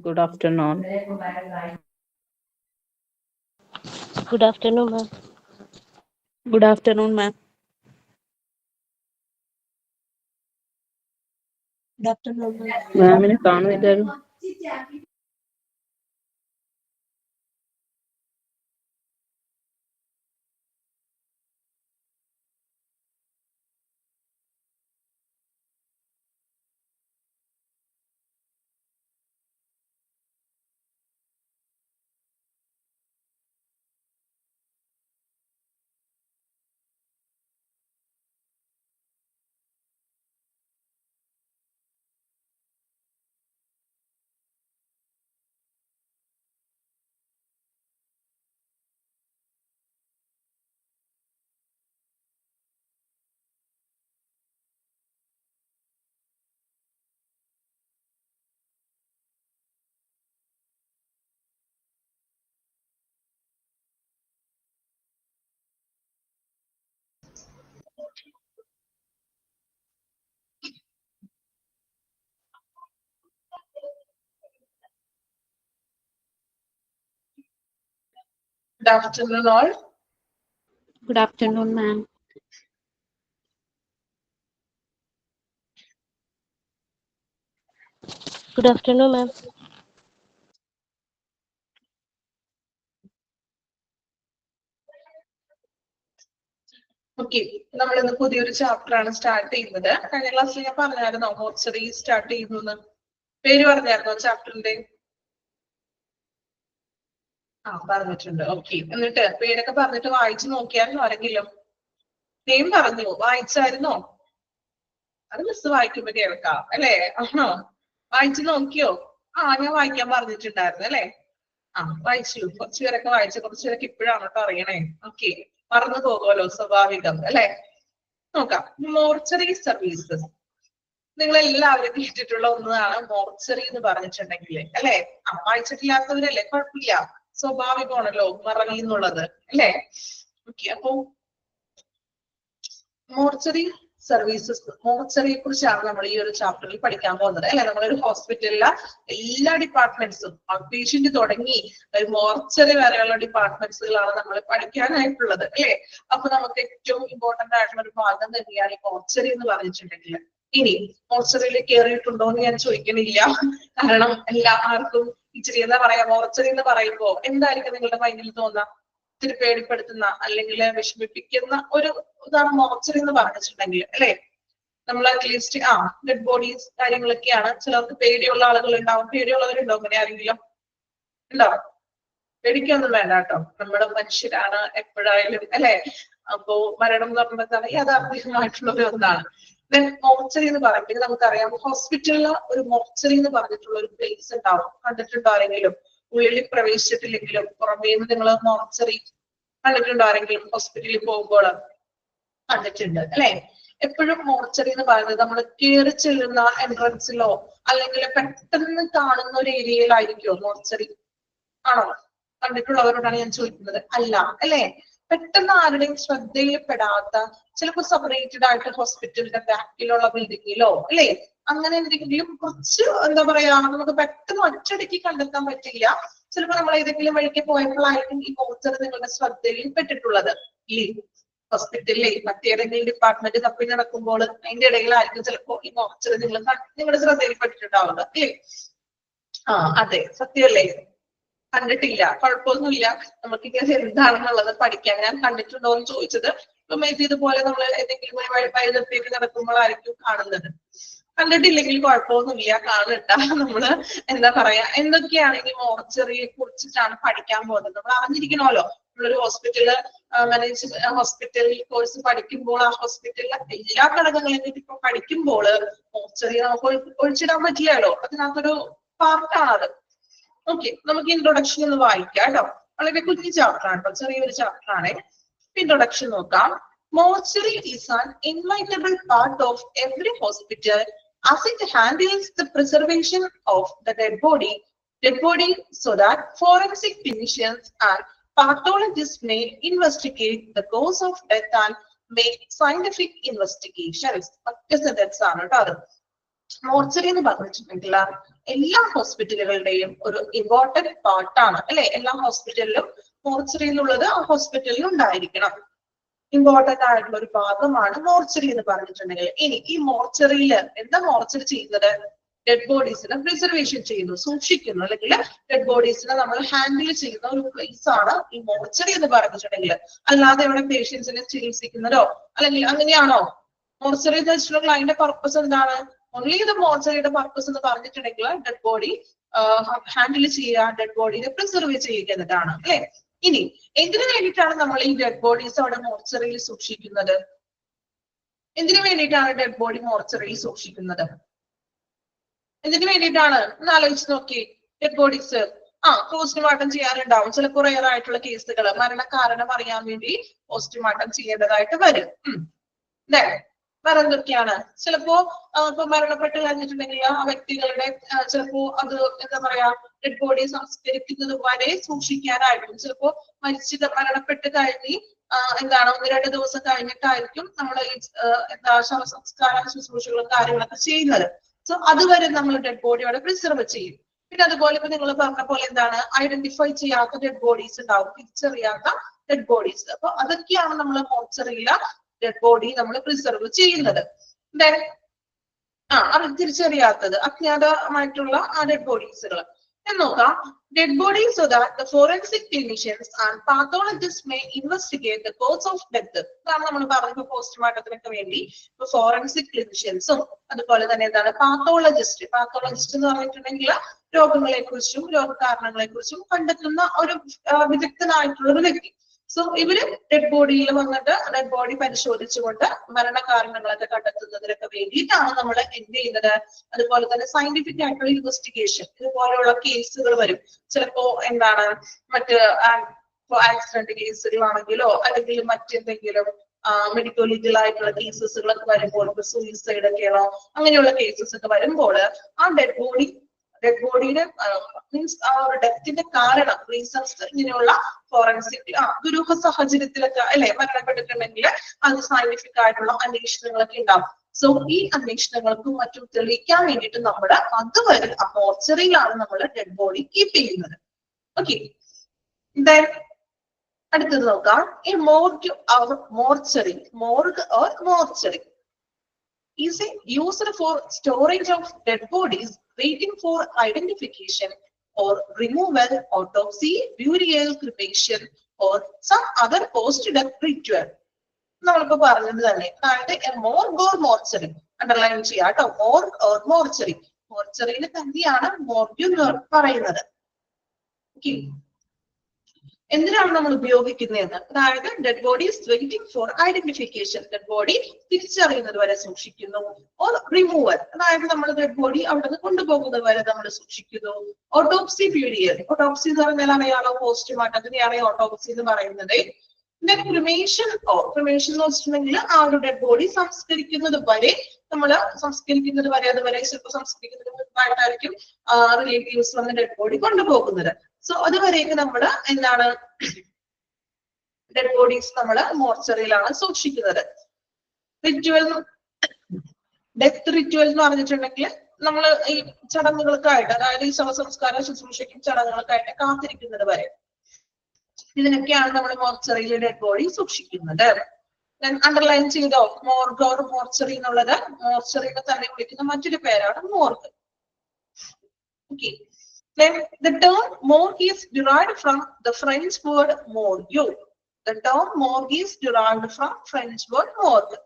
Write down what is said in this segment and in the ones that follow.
Good afternoon. Good afternoon, ma'am. Good afternoon, ma'am. Good afternoon, ma'am. മാമിനെ കാണുന്നില്ലല്ലോ. Good afternoon, all. Good afternoon, ma'am. Good afternoon, ma'am. Okay, നമ്മൾ ഇന്ന് പുതിയൊരു chapter ആണ് start ചെയ്യുന്നത്. കഴിഞ്ഞ ക്ലാസ്സിൽ ഞാൻ പറഞ്ഞായിരുന്നോ മോർച്ചറി സ്റ്റാർട്ട് ചെയ്യുന്നു? പേര് പറഞ്ഞായിരുന്നോ ചാപ്റ്ററിന്റെ? പറഞ്ഞിട്ടുണ്ട്. ഓക്കെ, എന്നിട്ട് പേരൊക്കെ പറഞ്ഞിട്ട് വായിച്ചു നോക്കിയായിരുന്നോ ആരെങ്കിലും? നെയിം പറഞ്ഞു, വായിച്ചായിരുന്നോ? അത് മിസ് വായിക്കുമ്പോ കേൾക്കാം അല്ലേ? വായിച്ചു നോക്കിയോ? ഞാൻ വായിക്കാൻ പറഞ്ഞിട്ടുണ്ടായിരുന്നു അല്ലേ? വായിച്ചു. കുറച്ചുപേരൊക്കെ വായിച്ചു, കുറച്ചുപേരൊക്കെ ഇപ്പോഴാണ് കേട്ടോ അറിയണേ. ഓക്കെ, മറന്നു പോകുമല്ലോ, സ്വാഭാവികം അല്ലെ? നോക്കാം. മോർച്ചറി സർവീസസ് നിങ്ങൾ എല്ലാവരും കേട്ടിട്ടുള്ള ഒന്നാണ് മോർച്ചറി എന്ന് പറഞ്ഞിട്ടുണ്ടെങ്കിൽ അല്ലെ? വായിച്ചിട്ടില്ലാത്തവരല്ലേ? കുഴപ്പമില്ല, സ്വാഭാവികമാണല്ലോ മറവിന്നുള്ളത് അല്ലെ? ഓക്കെ, അപ്പൊ മോർച്ചറി സർവീസസ്, മോർച്ചറിയെ കുറിച്ചാണ് നമ്മൾ ഈ ഒരു ചാപ്റ്ററിൽ പഠിക്കാൻ പോകുന്നത് അല്ലെ? നമ്മളൊരു ഹോസ്പിറ്റലിലെ എല്ലാ ഡിപ്പാർട്ട്മെന്റ്സും, ഔട്ട് പേഷ്യന്റ് തുടങ്ങി ഒരു മോർച്ചറി വരെയുള്ള ഡിപ്പാർട്ട്മെന്റ്സുകളാണ് നമ്മൾ പഠിക്കാനായിട്ടുള്ളത് അല്ലെ? അപ്പൊ നമുക്ക് ഏറ്റവും ഇമ്പോർട്ടന്റ് ആയിട്ടുള്ള ഒരു ഭാഗം തന്നെയാണ് ഈ മോർച്ചറി എന്ന് പറഞ്ഞിട്ടുണ്ടെങ്കിൽ. ഇനി മോർച്ചറിയിൽ കയറിയിട്ടുണ്ടോ എന്ന് ഞാൻ ചോദിക്കണില്ല, കാരണം എല്ലാവർക്കും ഇച്ചിരി എന്താ പറയാ, മോർച്ചറി എന്ന് പറയുമ്പോ എന്തായിരിക്കും നിങ്ങളുടെ മൈൻഡിൽ തോന്നുക? ഇത്തിരി പേടിപ്പെടുത്തുന്ന അല്ലെങ്കിൽ വിഷമിപ്പിക്കുന്ന ഒരു ഇതാണ് മോർച്ചറി എന്ന് പറഞ്ഞിട്ടുണ്ടെങ്കിൽ അല്ലെ? നമ്മൾ അറ്റ്ലീസ്റ്റ് ഡെഡ് ബോഡീസ് കാര്യങ്ങളൊക്കെയാണ്. ചിലർക്ക് പേടിയുള്ള ആളുകൾ ഉണ്ടാവും. പേടിയുള്ളവരുണ്ടോ അങ്ങനെ ആരെങ്കിലും? ഉണ്ടോ? പേടിക്കൊന്നും വേണ്ട കേട്ടോ, നമ്മുടെ മനുഷ്യരാണ് എപ്പോഴായാലും അല്ലെ? അപ്പോ മരണം എന്ന് പറയുമ്പോൾ യാഥാർത്ഥ്യമായിട്ടുള്ള ഒരു ഒന്നാണ്. മോർച്ചറി എന്ന് പറയുമ്പോൾ നമുക്കറിയാം, ഹോസ്പിറ്റലില് ഒരു മോർച്ചറി എന്ന് പറഞ്ഞിട്ടുള്ള ഒരു പ്ലേസ് ഉണ്ടാവും. കണ്ടിട്ടുണ്ടോ ആരെങ്കിലും? ഉള്ളിൽ പ്രവേശിച്ചിട്ടില്ലെങ്കിലും പുറമേ നിന്ന് നിങ്ങൾ മോർച്ചറി കണ്ടിട്ടുണ്ടോ ആരെങ്കിലും? ഹോസ്പിറ്റലിൽ പോകുമ്പോൾ കണ്ടിട്ടുണ്ട് അല്ലെ? എപ്പോഴും മോർച്ചറി എന്ന് പറയുന്നത് നമ്മൾ കയറി ചെല്ലുന്ന എൻട്രൻസിലോ അല്ലെങ്കിൽ പെട്ടെന്ന് കാണുന്ന ഒരു ഏരിയയിലായിരിക്കുമോ മോർച്ചറി? ആണോ? കണ്ടിട്ടുള്ളവരോടാണ് ഞാൻ ചോദിക്കുന്നത്. അല്ല അല്ലെ? പെട്ടെന്ന് ആരുടെയും ശ്രദ്ധയിൽപ്പെടാത്ത, ചിലപ്പോൾ സെപ്പറേറ്റഡ് ആയിട്ട് ഹോസ്പിറ്റലിന്റെ ബാക്കിലുള്ള ബിൽഡിങ്ങിലോ അല്ലെ, അങ്ങനെ എന്തെങ്കിലും കുറച്ച് എന്താ പറയാ, നമുക്ക് പെട്ടെന്ന് ഒറ്റയടിക്ക് കണ്ടെത്താൻ പറ്റില്ല. ചിലപ്പോൾ നമ്മൾ ഏതെങ്കിലും വഴിക്ക് പോയപ്പോഴായിരിക്കും ഈ മോർച്ചറി നിങ്ങളുടെ ശ്രദ്ധയിൽ പെട്ടിട്ടുള്ളത് ഇല്ലേ? ഹോസ്പിറ്റലിലെ മറ്റേതെങ്കിലും ഡിപ്പാർട്ട്മെന്റ് തപ്പി നടക്കുമ്പോൾ അതിന്റെ ഇടയിലായിരിക്കും ചിലപ്പോൾ ഈ മോർച്ചറി നിങ്ങളുടെ ശ്രദ്ധയിൽ പെട്ടിട്ടുണ്ടാവുക അല്ലേ? അതെ, സത്യമല്ലേ? കണ്ടിട്ടില്ല, കുഴപ്പമൊന്നുമില്ല. നമുക്ക് ഇങ്ങനെ എന്താണെന്നുള്ളത് പഠിക്കാം. ഞാൻ കണ്ടിട്ടുണ്ടോ എന്ന് ചോദിച്ചത് ഇപ്പൊ മേ ബി ഇതുപോലെ നമ്മൾ ഏതെങ്കിലും ഒരു വഴിതപ്പിയൊക്കെ നടക്കുമ്പോഴായിരിക്കും കാണുന്നത്. കണ്ടിട്ടില്ലെങ്കിൽ കുഴപ്പമൊന്നുമില്ല, കാണണ്ട. നമ്മള് എന്താ പറയാ, എന്തൊക്കെയാണ് ഈ മോർച്ചറിയെ കുറിച്ചിട്ടാണ് പഠിക്കാൻ പോകുന്നത്. നമ്മൾ അറിഞ്ഞിരിക്കണമല്ലോ. നമ്മളൊരു ഹോസ്പിറ്റൽ കോഴ്സ് പഠിക്കുമ്പോൾ ആ ഹോസ്പിറ്റലിലെ എല്ലാ ഘടകങ്ങളെയും ഇപ്പൊ പഠിക്കുമ്പോൾ മോർച്ചറി നമുക്ക് ഒഴിച്ചിടാൻ പറ്റില്ലല്ലോ. അതിനകത്തൊരു പാർട്ടാണ് അത്. ഓക്കെ, നമുക്ക് ഇൻട്രൊഡക്ഷൻ ഒന്ന് വായിക്കാം കേട്ടോ. വളരെ കുഞ്ഞു ചാപ്റ്റർ ആണ് കേട്ടോ, ചെറിയൊരു ചാപ്റ്റർ ആണ്. ഇൻട്രൊഡക്ഷൻ നോക്കാം. Mortuary is an inevitable part of every hospital as it handles the preservation of the dead body so that forensic clinicians and pathologists may investigate the cause of death and make scientific investigations. Sentence ആണ് കേട്ടോ അത്. Mortuary എന്ന് പറഞ്ഞിട്ടുണ്ടെങ്കിൽ എല്ലാ ഹോസ്പിറ്റലുകളുടെയും ഒരു important പാർട്ടാണ് അല്ലെ. എല്ലാ ഹോസ്പിറ്റലിലും മോർച്ചറി എന്നുള്ളത് ആ ഹോസ്പിറ്റലിൽ ഉണ്ടായിരിക്കണം. ഇമ്പോർട്ടന്റ് ആയിട്ടുള്ള ഒരു ഭാഗമാണ് മോർച്ചറി എന്ന് പറഞ്ഞിട്ടുണ്ടെങ്കിൽ. ഇനി ഈ മോർച്ചറിയിൽ എന്താ മോർച്ചറി ചെയ്യുന്നത്? ഡെഡ് ബോഡീസിനെ പ്രിസർവേഷൻ ചെയ്യുന്നു, സൂക്ഷിക്കുന്നു, അല്ലെങ്കിൽ ഡെഡ് ബോഡീസിനെ നമ്മൾ ഹാൻഡിൽ ചെയ്യുന്ന ഒരു പ്ലേസ് ആണ് ഈ മോർച്ചറി എന്ന് പറഞ്ഞിട്ടുണ്ടെങ്കിൽ. അല്ലാതെ ഇവിടെ പേഷ്യൻസിനെ ചികിത്സിക്കുന്നതോ അല്ലെങ്കിൽ അങ്ങനെയാണോ? മോർച്ചറി എന്ന് വെച്ചിട്ടുണ്ടെങ്കിൽ അതിന്റെ പർപ്പസ് എന്താണ്? ഓൺലി ഇത് മോർച്ചറിയുടെ പർപ്പസ് എന്ന് പറഞ്ഞിട്ടുണ്ടെങ്കിൽ ഡെഡ് ബോഡി ഹാൻഡിൽ ചെയ്യുക, ഡെഡ് ബോഡിനെ പ്രിസർവ് ചെയ്യുക എന്നതാണ് അല്ലെ. ഇനി എന്തിനു വേണ്ടിയിട്ടാണ് നമ്മൾ ഈ ഡെഡ് ബോഡീസ് അവിടെ മോർച്ചറിയിൽ സൂക്ഷിക്കുന്നത്? എന്തിനു വേണ്ടിയിട്ടാണ് ഡെഡ് ബോഡി മോർച്ചറിയിൽ സൂക്ഷിക്കുന്നത്? എന്തിനു വേണ്ടിയിട്ടാണ് ഒന്ന് ആലോചിച്ച് നോക്കി. ഡെഡ് ബോഡീസ് പോസ്റ്റ്മോർട്ടം ചെയ്യാറുണ്ടാവും. ചിലപ്പോൾ റെയർ ആയിട്ടുള്ള കേസുകൾ മരണകാരണം അറിയാൻ വേണ്ടി പോസ്റ്റ്മോർട്ടം ചെയ്യേണ്ടതായിട്ട് വരും. അല്ലേ? വേറെ എന്തൊക്കെയാണ്? ചിലപ്പോ ഇപ്പൊ മരണപ്പെട്ട് കഴിഞ്ഞിട്ടുണ്ടെങ്കിൽ ആ വ്യക്തികളുടെ ചിലപ്പോ അത് എന്താ പറയാ ഡെഡ് ബോഡി സംസ്കരിക്കുന്നത് വരെ സൂക്ഷിക്കാനായിരിക്കും. ചിലപ്പോ മരണപ്പെട്ട് കഴിഞ്ഞ് എന്താണ് 1-2 ദിവസം കഴിഞ്ഞിട്ടായിരിക്കും നമ്മൾ ഈ എന്താ ശവസംസ്കാര ശുശ്രൂഷകളും കാര്യങ്ങളൊക്കെ ചെയ്യുന്നത്. സോ അതുവരെ നമ്മൾ ഡെഡ് ബോഡി അവിടെ പ്രിസർവ് ചെയ്യും. പിന്നെ അതുപോലെ ഇപ്പൊ നിങ്ങൾ പറഞ്ഞ പോലെ എന്താണ് ഐഡന്റിഫൈ ചെയ്യാത്ത ഡെഡ് ബോഡീസ് ഉണ്ടാവും, തിരിച്ചറിയാത്ത ഡെഡ് ബോഡീസ്. അപ്പൊ അതൊക്കെയാണ് നമ്മൾ മോർച്ചറിയിലെ ഡെഡ് ബോഡി നമ്മൾ പ്രിസർവ് ചെയ്യുന്നത്. അത് തിരിച്ചറിയാത്തത് അജ്ഞാതമായിട്ടുള്ള ആ ഡെഡ് ബോഡീസുകൾ നോക്കാം. Dead bodies so that the forensic clinicians and pathologists may investigate the cause of death. അതാണ് നമ്മൾ പറഞ്ഞ പോസ്റ്റ്മോർട്ടത്തിനൊക്കെ വേണ്ടി ഇപ്പൊ ഫോറൻസിക് ക്ലിനിഷ്യൻസും അതുപോലെ തന്നെ എന്താണ് പാത്തോളജിസ്റ്റ് എന്ന് പറഞ്ഞിട്ടുണ്ടെങ്കിൽ രോഗങ്ങളെ കുറിച്ചും രോഗകാരണങ്ങളെ കുറിച്ചും കണ്ടെത്തുന്ന ഒരു വിദഗ്ധനായിട്ടുള്ള ഒരു വ്യക്തി. സോ ഇവര് ഡെഡ് ബോഡിയിൽ വന്നിട്ട് ഡെഡ് ബോഡി പരിശോധിച്ചുകൊണ്ട് മരണകാരണങ്ങളൊക്കെ കണ്ടെത്തുന്നതിനൊക്കെ വേണ്ടിയിട്ടാണ് നമ്മൾ എന്ത് ചെയ്യുന്നത്. അതുപോലെ തന്നെ സയന്റിഫിക് ആയിട്ടുള്ള ഇൻവെസ്റ്റിഗേഷൻ ഇതുപോലെയുള്ള കേസുകൾ വരും. ചിലപ്പോ എന്താണ് മറ്റ് ആക്സിഡന്റ് കേസുകളാണെങ്കിലോ അല്ലെങ്കിൽ മറ്റെന്തെങ്കിലും മെഡിക്കൽ ലീഗൽ ആയിട്ടുള്ള കേസസുകളൊക്കെ വരുമ്പോൾ ഇപ്പൊ സൂയിസൈഡ് ഒക്കെയാണോ അങ്ങനെയുള്ള കേസസ് ഒക്കെ വരുമ്പോൾ ആ ഡെഡ് ബോഡിയുടെ മീൻസ് ആ ഒരു ഡെത്തിന്റെ കാരണം റീസൺസ് ഇങ്ങനെയുള്ള ഫോറൻസിക് ദുരൂഹ സാഹചര്യത്തിലൊക്കെ അല്ലെ മരണപ്പെട്ടിട്ടുണ്ടെങ്കിൽ അത് സയന്റിഫിക് ആയിട്ടുള്ള അന്വേഷണങ്ങളൊക്കെ ഉണ്ടാവും. സോ ഈ അന്വേഷണങ്ങൾക്കും മറ്റും തെളിയിക്കാൻ വേണ്ടിയിട്ട് നമ്മൾ അതുവരെ ആ മോർച്ചറിയിലാണ് നമ്മൾ ഡെഡ് ബോഡി കീപ്പ് ചെയ്യുന്നത്. ഓക്കെ, അടുത്തത് നോക്കാം. ഈ mortuary is used for storage of dead bodies waiting for identification or removal, autopsy, burial, cremation or some other post-death ritual. നമ്മളിപ്പോ പറഞ്ഞത് തന്നെ. അതായത് മോർഗ് ഓർ മോർച്ചറി അണ്ടർലൈൻ ചെയ്യാം കേട്ടോ. മോർഗ് ഓർ മോർച്ചറി, മോർച്ചറിയിൽ തന്നെയാണ് മോർഗ് എന്ന് പറയുന്നത്. എന്തിനാണ് നമ്മൾ ഉപയോഗിക്കുന്നതെന്ന്? അതായത് dead body is waiting for identification, dead body തിരിച്ചറിയുന്നത് വരെ സൂക്ഷിക്കുന്നു. ഓർ റിമൂവൽ, അതായത് നമ്മൾ ഡെഡ് ബോഡി അവിടെ നിന്ന് കൊണ്ടുപോകുന്നത് വരെ നമ്മൾ സൂക്ഷിക്കുന്നു. ഓട്ടോപ്സി, ബ്യൂരിയൽ, ഓട്ടോപ്സി എന്ന് പറഞ്ഞാൽ അറിയാലോ പോസ്റ്റ്മോർട്ടത്തിനെയാണ് ഓട്ടോപ്സി എന്ന് പറയുന്നത്. ക്രിമേഷൻ എന്ന് വെച്ചിട്ടുണ്ടെങ്കിൽ ആ ഒരു ഡെഡ് ബോഡി സംസ്കരിക്കുന്നത് വരെ അതുവരെ ചിലപ്പോൾ സംസ്കരിക്കുന്നതിന് മുൻപായിട്ടായിരിക്കും റിലേറ്റീവ്സ് വന്ന് ഡെഡ് ബോഡി കൊണ്ടുപോകുന്നത്. സോ അതുവരെയൊക്കെ നമ്മൾ എന്താണ് ഡെഡ് ബോഡീസ് നമ്മൾ മോർച്ചറിയിലാണ് സൂക്ഷിക്കുന്നത്. ഡെത്ത് റിച്വൽ എന്ന് പറഞ്ഞിട്ടുണ്ടെങ്കിൽ നമ്മൾ ഈ ചടങ്ങുകൾക്കായിട്ട്, അതായത് ഈ ശവസംസ്കാര ശുശ്രൂഷയ്ക്കും ചടങ്ങുകൾക്കായിട്ട് കാത്തിരിക്കുന്നത് വരെ ഇതിനൊക്കെയാണ് നമ്മൾ മോർച്ചറിയിലെ ഡെഡ് ബോഡി സൂക്ഷിക്കുന്നത്. അണ്ടർലൈൻ ചെയ്തോ മോർഗ് ഓർ മോർച്ചറി എന്നുള്ളത്? മോർച്ചറിനെ തന്നെ വിളിക്കുന്ന മറ്റൊരു പേരാണ് morgue. Okay, the term morgue is derived from the French word morgue. The term morgue is derived from French word morgue.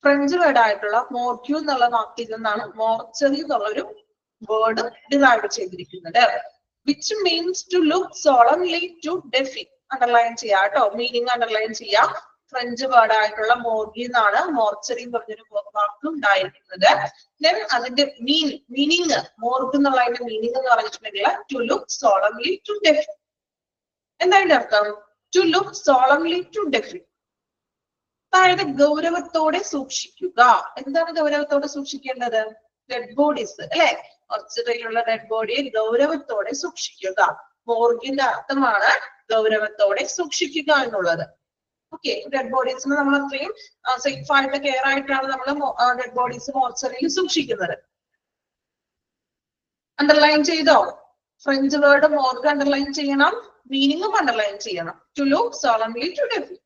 French word ആയിട്ടുള്ള മോർഗ്യൂ എന്നുള്ള വാക്കിൽ നിന്നാണ് മോർച്ചറി എന്നുള്ളൊരു വേർഡ് ഡിറൈവ് ചെയ്തിരിക്കുന്നത്. Which means to look solemnly to defy. Underline ചെയ്യാം കേട്ടോ, meaning underline ചെയ്യാം. French word ആയിട്ടുള്ള മോർഗി എന്നാണ് മോർച്ചറി എന്ന് പറഞ്ഞൊരു വാക്ക് ഉണ്ടായിരിക്കുന്നത്. അതിന്റെ മീനിങ് മോർഗ് എന്നുള്ള അതിന്റെ മീനിങ് എന്ന് പറഞ്ഞിട്ടുണ്ടെങ്കിൽ ടു ലുക്ക് സോളംലി ടു ഡെഫി. എന്താ അർത്ഥം? ടു ലുക്ക് സോളംലി ടു ഡെഫി, അതായത് ഗൗരവത്തോടെ സൂക്ഷിക്കുക. എന്താണ് ഗൗരവത്തോടെ സൂക്ഷിക്കേണ്ടത്? ഡെഡ് ബോഡീസ് അല്ലെ, മോർച്ചറിയിലുള്ള ഡെഡ് ബോഡിയെ ഗൗരവത്തോടെ സൂക്ഷിക്കുക. മോർഗിന്റെ അർത്ഥമാണ് ഗൗരവത്തോടെ സൂക്ഷിക്കുക എന്നുള്ളത്. ഓക്കെ, ഡെഡ് ബോഡീസിന് നമ്മൾ അത്രയും സേഫ് ആയിട്ട് കെയർ ആയിട്ടാണ് നമ്മൾ ഡെഡ് ബോഡീസ് മോർച്ചറിയിൽ സൂക്ഷിക്കുന്നത്. അണ്ടർലൈൻ ചെയ്തോ? ഫ്രഞ്ച് വേർഡ് മോർഗ് അണ്ടർലൈൻ ചെയ്യണം, മീനിങ്ങും അണ്ടർലൈൻ ചെയ്യണം. To look solemnly to death.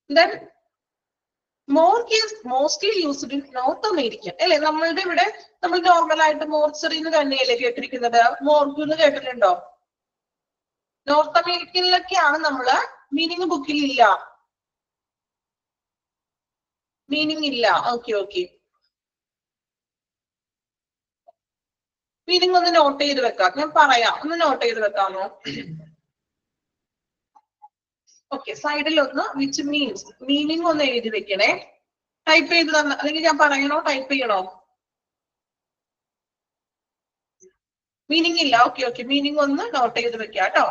Then morgue is mostly used in North America അല്ലെ? നമ്മളുടെ ഇവിടെ നമ്മൾ നോർമൽ ആയിട്ട് മോർച്ചറിന്ന് തന്നെയല്ലേ കേട്ടിരിക്കുന്നത്, മോർഗ് എന്ന് കേട്ടിട്ടുണ്ടോ? നോർത്ത് അമേരിക്കയിലൊക്കെയാണ് നമ്മള് മീനിങ് ബുക്കിൽ ഇല്ല, മീനിങ് ഇല്ല. ഓക്കെ ഓക്കെ, മീനിങ് ഒന്ന് നോട്ട് ചെയ്ത് വെക്കാം, ഞാൻ പറയാം, ഒന്ന് നോട്ട് ചെയ്ത് വെക്കാമോ? ഓക്കെ, സൈഡിൽ ഒന്ന് വിച്ച് മീൻസ് മീനിങ് ഒന്ന് എഴുതി വെക്കണേ. ടൈപ്പ് ചെയ്ത് തന്നെ, അല്ലെങ്കിൽ ഞാൻ പറയണോ ടൈപ്പ് ചെയ്യണോ? മീനിങ് ഇല്ല. ഓക്കെ ഓക്കെ, മീനിങ് ഒന്ന് നോട്ട് ചെയ്ത് വെക്കാം കേട്ടോ.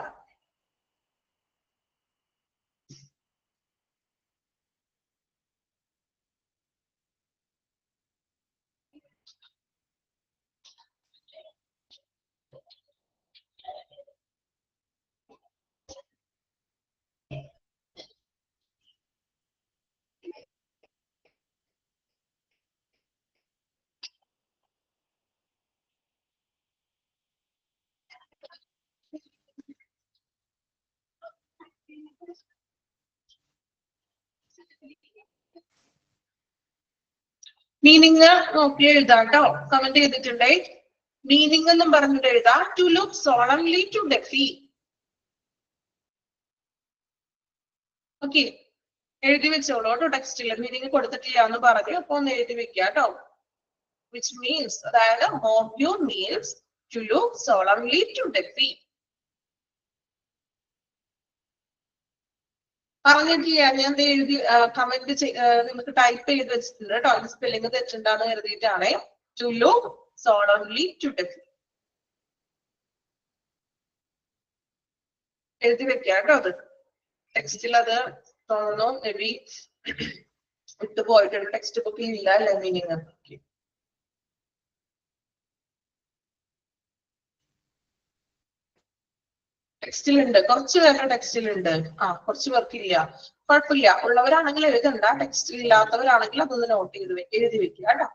മീനിങ് നോക്കി എഴുതാം കേട്ടോ, കമന്റ് ചെയ്തിട്ടുണ്ടേ. മീനിങ് എന്നും പറഞ്ഞിട്ട് എഴുതാം. To look solemnly to defy. Okay, എഴുതി വെച്ചോളൂ കേട്ടോ. ടെക്സ്റ്റില് മീനിങ് കൊടുത്തിട്ടില്ല എന്ന് പറഞ്ഞു, അപ്പൊ ഒന്ന് എഴുതി വെക്കുക കേട്ടോ. വിച്ച് മീൻസ്, അതായത് morgue means to look solemnly to defy. പറഞ്ഞിട്ടില്ല, ഞാൻ എഴുതി കമന്റ് നിങ്ങൾക്ക് ടൈപ്പ് ചെയ്ത് വെച്ചിട്ടുണ്ട് കേട്ടോ. സ്പെല്ലിംഗ് തെറ്റുണ്ടാന്ന് കരുതിയിട്ടാണ്. ടു ലുക്ക് സോളംലി ടു ഡെഫി എഴുതി വെക്കുക കേട്ടോ. അത് ടെക്സ്റ്റിൽ അത് തോന്നുന്നു മേ ബി വിട്ടുപോയിട്ടുണ്ട്, ടെക്സ്റ്റ് ബുക്കിൽ ഇല്ല അല്ലെ മീനിങ്. ടെക്സ്റ്റിലുണ്ട്, കുറച്ച് പേരുടെ ടെക്സ്റ്റിലുണ്ട്. കുറച്ച് പേർക്കില്ല, കുഴപ്പമില്ല. ഉള്ളവരാണെങ്കിൽ എഴുതണ്ട, ടെക്സ്റ്റിൽ ഇല്ലാത്തവരാണെങ്കിൽ അതൊന്ന് നോട്ട് ചെയ്ത് എഴുതി വെക്കുക കേട്ടോ.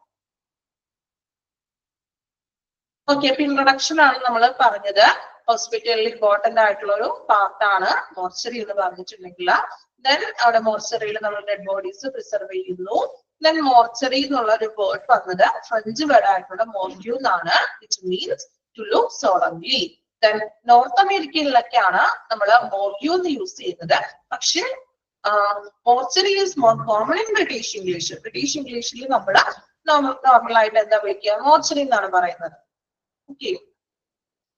ഓക്കെ, അപ്പൊ ഇൻട്രൊഡക്ഷൻ ആണ് നമ്മൾ പറഞ്ഞത്. ഹോസ്പിറ്റലിൽ ഇമ്പോർട്ടന്റ് ആയിട്ടുള്ള ഒരു പാർട്ടാണ് മോർച്ചറി എന്ന് പറഞ്ഞിട്ടുണ്ടെങ്കിൽ. ദെൻ അവിടെ മോർച്ചറിയിൽ നമ്മൾ ഡെഡ് ബോഡീസ് പ്രിസർവ് ചെയ്യുന്നു. ദെൻ മോർച്ചറി എന്നുള്ള ഒരു വേർഡ് വന്നത് ഫ്രഞ്ച് വേർഡ് ആയിട്ടുള്ള മോർഗ്യൂ എന്നാണ്, which means to look solemnly. Then North അമേരിക്കയിലൊക്കെയാണ് നമ്മൾ മോർഗ്യൂ എന്ന് യൂസ് ചെയ്യുന്നത്. പക്ഷെ mortuary is more common in British English. British ഇംഗ്ലീഷിൽ നമ്മൾ നോർമൽ ആയിട്ട് എന്താ വിളിക്കുക, മോർച്ചറി എന്നാണ് പറയുന്നത്. ഓക്കെ,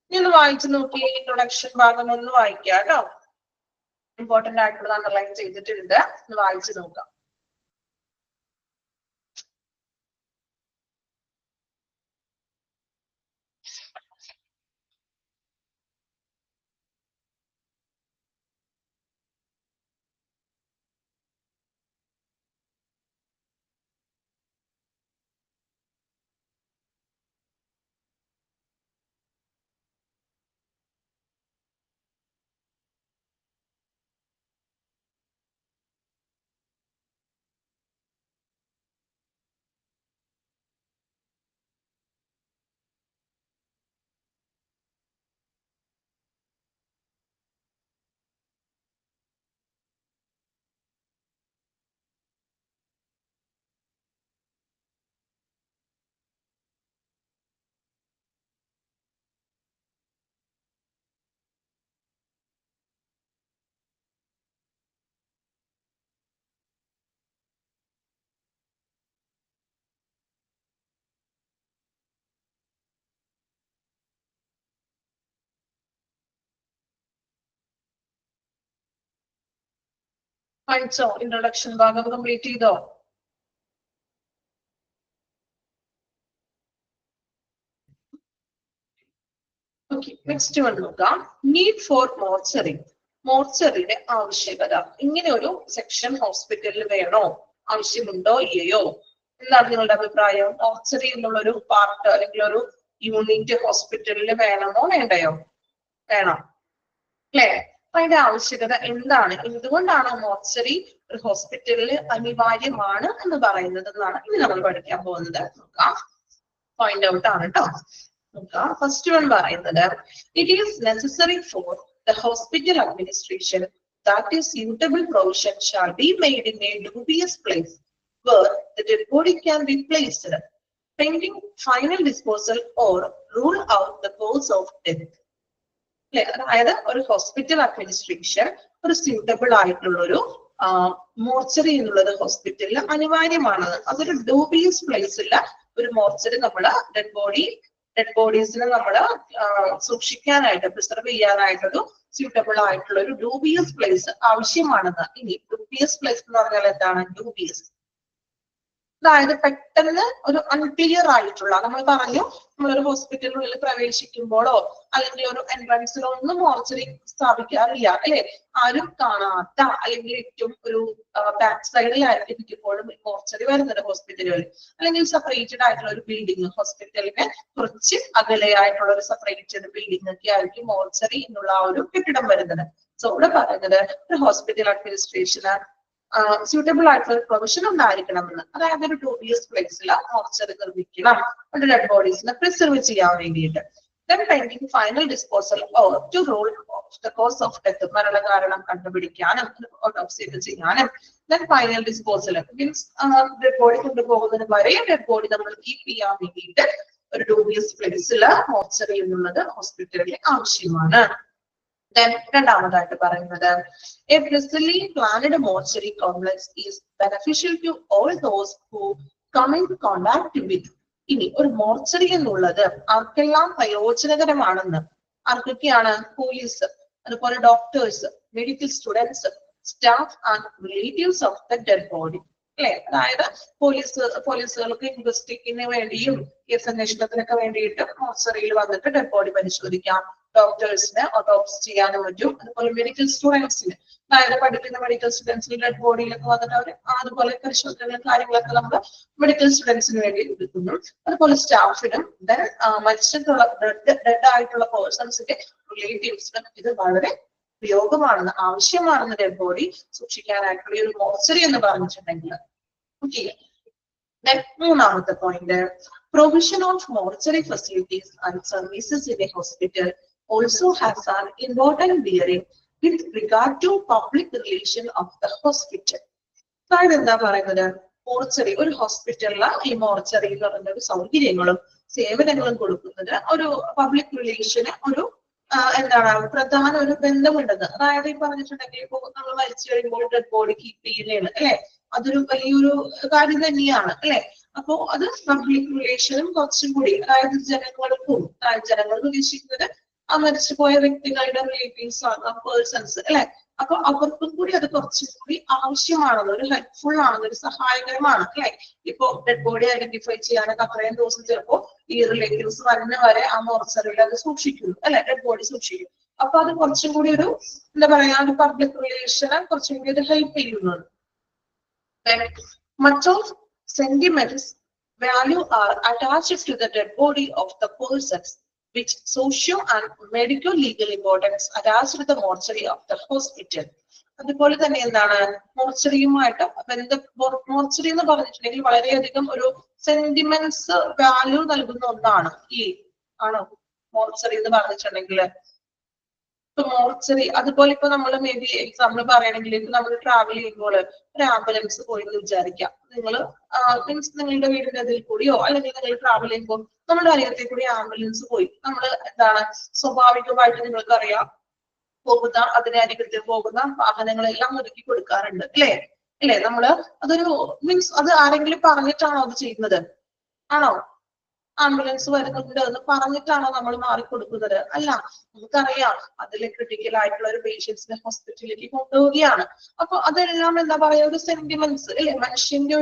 ഇനി ഒന്ന് വായിച്ചു നോക്കി. ഇൻട്രൊഡക്ഷൻ ഭാഗം ഒന്ന് വായിക്കാം കേട്ടോ. ഇമ്പോർട്ടന്റ് ആയിട്ടുള്ളത് അണ്ടർലൈൻ ചെയ്തിട്ടുണ്ട്, ഒന്ന് വായിച്ചു നോക്കാം. വായിച്ചോ? ഇൻട്രൊഡക്ഷൻ ഭാഗം കംപ്ലീറ്റ് ചെയ്തോ? ഓക്കെ, നെക്സ്റ്റ് വൺ നോക്കാം. Need for mortuary. മോർച്ചറിയുടെ ആവശ്യകത. ഇങ്ങനെ ഒരു സെക്ഷൻ ഹോസ്പിറ്റലിൽ വേണോ, ആവശ്യമുണ്ടോ ഇല്ലയോ, എന്താണ് നിങ്ങളുടെ അഭിപ്രായം? മോർച്ചറി എന്നുള്ള ഒരു പാർട്ട് അല്ലെങ്കിൽ ഒരു യൂണിറ്റ് ഹോസ്പിറ്റലിൽ വേണമോ വേണ്ടയോ? വേണം. അല്ലെ? അപ്പൊ അതിന്റെ ആവശ്യകത എന്താണ്, എന്തുകൊണ്ടാണ് മോർച്ചറി ഒരു ഹോസ്പിറ്റലിൽ അനിവാര്യമാണ് എന്ന് പറയുന്നത് എന്നാണ് ഇനി നമ്മൾ പഠിക്കാൻ പോകുന്നത്. നോക്കാം, പോയിന്റ് ഔട്ട് ആണ് കേട്ടോ. നോക്കാം, ഫസ്റ്റ് വൺ പറയുന്നത് it is necessary for the hospital administration that a suitable provision shall be made in a dubious place where the dead body can be placed pending final disposal or rule out the cause of death. അതായത് ഒരു hospital administration ഒരു suitable ആയിട്ടുള്ള ഒരു mortuary എന്നുള്ളത് ഹോസ്പിറ്റലിൽ അനിവാര്യമാണ്. അതൊരു dubious പ്ലേസിൽ ഒരു മോർച്ചറി നമ്മള് ഡെഡ് ബോഡീസിനെ നമ്മള് സൂക്ഷിക്കാനായിട്ട് പ്രിസർവ് ചെയ്യാനായിട്ടൊരു സ്യൂട്ടബിൾ ആയിട്ടുള്ള ഒരു ഡ്യൂബിയസ് പ്ലേസ് ആവശ്യമാണെന്ന്. ഇനി ഡ്യൂബിയസ് പ്ലേസ് എന്ന് പറഞ്ഞാൽ എന്താണ്? ഡ്യൂബിയസ് അതായത് പെട്ടെന്ന് ഒരു അൺക്ലിയർ ആയിട്ടുള്ള, നമ്മൾ പറഞ്ഞു നമ്മളൊരു ഹോസ്പിറ്റലിനുള്ളിൽ പ്രവേശിക്കുമ്പോഴോ അല്ലെങ്കിൽ ഒരു എൻട്രൻസിലോ ഒന്നും മോർച്ചറി സ്ഥാപിക്കാറില്ല അല്ലെ? ആരും കാണാത്ത അല്ലെങ്കിൽ ഏറ്റവും ഒരു ബാക്ക് സൈഡിലായിരിക്കും മിക്കപ്പോഴും മോർച്ചറി വരുന്നത് ഹോസ്പിറ്റലുകളിൽ. അല്ലെങ്കിൽ സെപ്പറേറ്റഡ് ആയിട്ടുള്ള ഒരു ബിൽഡിംഗ്, ഹോസ്പിറ്റലിന് കുറച്ച് അകലെയായിട്ടുള്ള ഒരു സെപ്പറേറ്റഡ് ബിൽഡിംഗ് ഒക്കെ ആയിരിക്കും മോർച്ചറി എന്നുള്ള ആ ഒരു കെട്ടിടം വരുന്നത്. സോ ഇവിടെ പറയുന്നത് ഒരു ഹോസ്പിറ്റൽ അഡ്മിനിസ്ട്രേഷന് സ്യൂട്ടബിൾ ആയിട്ടുള്ള ഒരു പ്രൊവിഷൻ ഉണ്ടായിരിക്കണമെന്ന്. അതായത് ഒരു ഡ്യൂബിയസ് പ്ലേസിൽ മോർച്ചറി നിർമ്മിക്കണം ഡെഡ് ബോഡീസിനെ പ്രിസർവ് ചെയ്യാൻ വേണ്ടിയിട്ട്. Then pending final disposal or to rule of the cause of death, മരണകാരണം കണ്ടുപിടിക്കാനും ഓട്ടോപ്സി ഒക്കെ ചെയ്യാനും. Then final disposal means dead body കൊണ്ടുപോകുന്നതിന് വരെ ഡെഡ് ബോഡി നമ്മൾ കീപ്പ് ചെയ്യാൻ വേണ്ടിയിട്ട് ഒരു ഡ്യൂബിയസ് പ്ലേസിൽ മോർച്ചറി എന്നുള്ളത് ഹോസ്പിറ്റലിൽ ആവശ്യമാണ്. Then രണ്ടാമതായിട്ട് പറയുന്നത് a precisely planned mortuary complex is beneficial to all those who come in contact with. ഇനി ഒരു മോർച്ചറി എന്നുള്ളത് ആർക്കെല്ലാം പ്രയോജനകരമാണെന്ന്. ആർക്കൊക്കെയാണ്? പോലീസ്, അതുപോലെ doctors, medical students, staff and relatives of the dead body അല്ലെ? അതായത് പോലീസുകൾക്ക് ഇൻവെസ്റ്റിഗേഷന് വേണ്ടിയും കേസ് അന്വേഷണത്തിനൊക്കെ വേണ്ടിയിട്ട് മോർച്ചറിയിൽ വന്നിട്ട് ഡെഡ് ബോഡി പരിശോധിക്കാം. ഡോക്ടേഴ്സിന് ഓട്ടോപ്സി ചെയ്യാനും പറ്റും. അതുപോലെ മെഡിക്കൽ സ്റ്റുഡൻസിന്, അതായത് പഠിക്കുന്ന മെഡിക്കൽ സ്റ്റുഡൻസിന് ഡെഡ് ബോഡിയിലൊക്കെ വന്നിട്ട് അവർ അതുപോലെ പരിശോധനകളും കാര്യങ്ങളൊക്കെ നമ്മൾ മെഡിക്കൽ സ്റ്റുഡൻസിന് വേണ്ടി എടുക്കുന്നു. അതുപോലെ സ്റ്റാഫിനും മരിച്ചിട്ടുള്ള ഡെഡ് ആയിട്ടുള്ള പേഴ്സൺസിന്റെ റിലേറ്റീവ്സിനും ഇത് വളരെ ഉപയോഗമാണെന്ന്, ആവശ്യമാണെന്ന് ഡെഡ് ബോഡി സൂക്ഷിക്കാനായിട്ടുള്ള ഒരു മോർച്ചറി എന്ന് പറഞ്ഞിട്ടുണ്ടെങ്കിൽ. ഓക്കെ, മൂന്നാമത്തെ point provision of mortuary facilities and services in A hospital also has an important bearing with regard to public relation of the hospital. അതായത് എന്താ പറയുന്നത്? മോർച്ചറി, ഒരു ഹോസ്പിറ്റലില് ഈ മോർച്ചറി എന്ന് പറയുന്ന ഒരു സൗകര്യങ്ങളും സേവനങ്ങളും കൊടുക്കുന്നത് ഒരു പബ്ലിക് റിലേഷന് ഒരു എന്താണ് പ്രധാന ഒരു ബന്ധമുണ്ടെന്ന്. അതായത് ഈ പറഞ്ഞിട്ടുണ്ടെങ്കിൽ ഇപ്പൊ നമ്മൾ മരിച്ചു കഴിയുമ്പോൾ ഡെഡ് ബോഡി കീപ്പ് ചെയ്യുന്നതാണ് അല്ലെ? അതൊരു വലിയൊരു കാര്യം തന്നെയാണ് അല്ലെ? അപ്പോ അത് പബ്ലിക് റിലേഷനും കുറച്ചും കൂടി, അതായത് ജനങ്ങൾ ഉദ്ദേശിക്കുന്നത് ആ മരിച്ചുപോയ വ്യക്തികളുടെ റിലേറ്റീവ്സ് ആണ്, പേഴ്സൺസ് അല്ലെ? അപ്പൊ അവർക്കും കൂടി അത് കുറച്ചും കൂടി ആവശ്യമാണെന്ന്, ഒരു ഹെൽപ്ഫുൾ ആണെന്ന്, ഒരു സഹായകരമാണ് അല്ലെ? ഇപ്പൊ ഡെഡ് ബോഡി ഐഡന്റിഫൈ ചെയ്യാനൊക്കെ അത്രയും ദിവസം ചിലപ്പോ ഈ റിലേറ്റീവ്സ് വരുന്ന വരെ ആ മോർച്ചറിയിൽ അത് സൂക്ഷിക്കുന്നു അല്ലെ? ഡെഡ് ബോഡി സൂക്ഷിക്കും. അപ്പൊ അത് കുറച്ചും കൂടി ഒരു എന്താ പറയാ, ഒരു പബ്ലിക് റിലേഷനെ കുറച്ചും കൂടി അത് ഹെൽപ്പ് ചെയ്യുന്നത്. Much of sentiments value are attached to the dead body of the persons, which socio and medical legal importance attached to the mortuary of the hospital. അതുപോലെ തന്നെ എന്താണ് മോർച്ചറിയുമായിട്ട് മോർച്ചറി എന്ന് പറഞ്ഞിട്ടുണ്ടെങ്കിൽ വളരെയധികം ഒരു സെന്റിമെന്റ്സ് വാല്യൂ നൽകുന്ന ഒന്നാണ്. ഈ ആണോ മോർച്ചറി എന്ന് പറഞ്ഞിട്ടുണ്ടെങ്കിൽ? ഇപ്പൊ മോർച്ചറി അതുപോലെ ഇപ്പൊ നമ്മൾ മേ ബി എക്സാമ്പിൾ പറയുകയാണെങ്കിൽ ഇപ്പൊ നമ്മൾ ട്രാവൽ ചെയ്യുമ്പോൾ ഒരു ആംബുലൻസ് പോയി എന്ന് വിചാരിക്കാം. മീൻസ് നിങ്ങളുടെ വീടിന്റെ അതിൽ കൂടിയോ അല്ലെങ്കിൽ നിങ്ങൾ ട്രാവൽ ചെയ്യുമ്പോൾ നമ്മുടെ അരികത്തെ കൂടി ആംബുലൻസ് പോയി, നമ്മൾ എന്താണ് സ്വാഭാവികമായിട്ട് നിങ്ങൾക്ക് അറിയാം പോകുന്ന അതിനെ അരികത്തിൽ പോകുന്ന വാഹനങ്ങളെല്ലാം ഒതുക്കി കൊടുക്കാറുണ്ട് അല്ലെ? നമ്മള് അതൊരു മീൻസ് അത് ആരെങ്കിലും പറഞ്ഞിട്ടാണോ അത് ചെയ്യുന്നത്? ആണോ? ആംബുലൻസ് വരുന്നുണ്ട് എന്ന് പറഞ്ഞിട്ടാണോ നമ്മൾ മാറിക്കൊടുക്കുന്നത്? അല്ല, നമുക്കറിയാം അതിൽ ക്രിട്ടിക്കൽ ആയിട്ടുള്ള ഒരു പേഷ്യൻസിനെ ഹോസ്പിറ്റലിലേക്ക് കൊണ്ടുപോവുകയാണ്. അപ്പൊ അതെല്ലാം എന്താ പറയാ, ഒരു സെന്റിമെന്റ്സ് അല്ലെ? മനുഷ്യന്റെ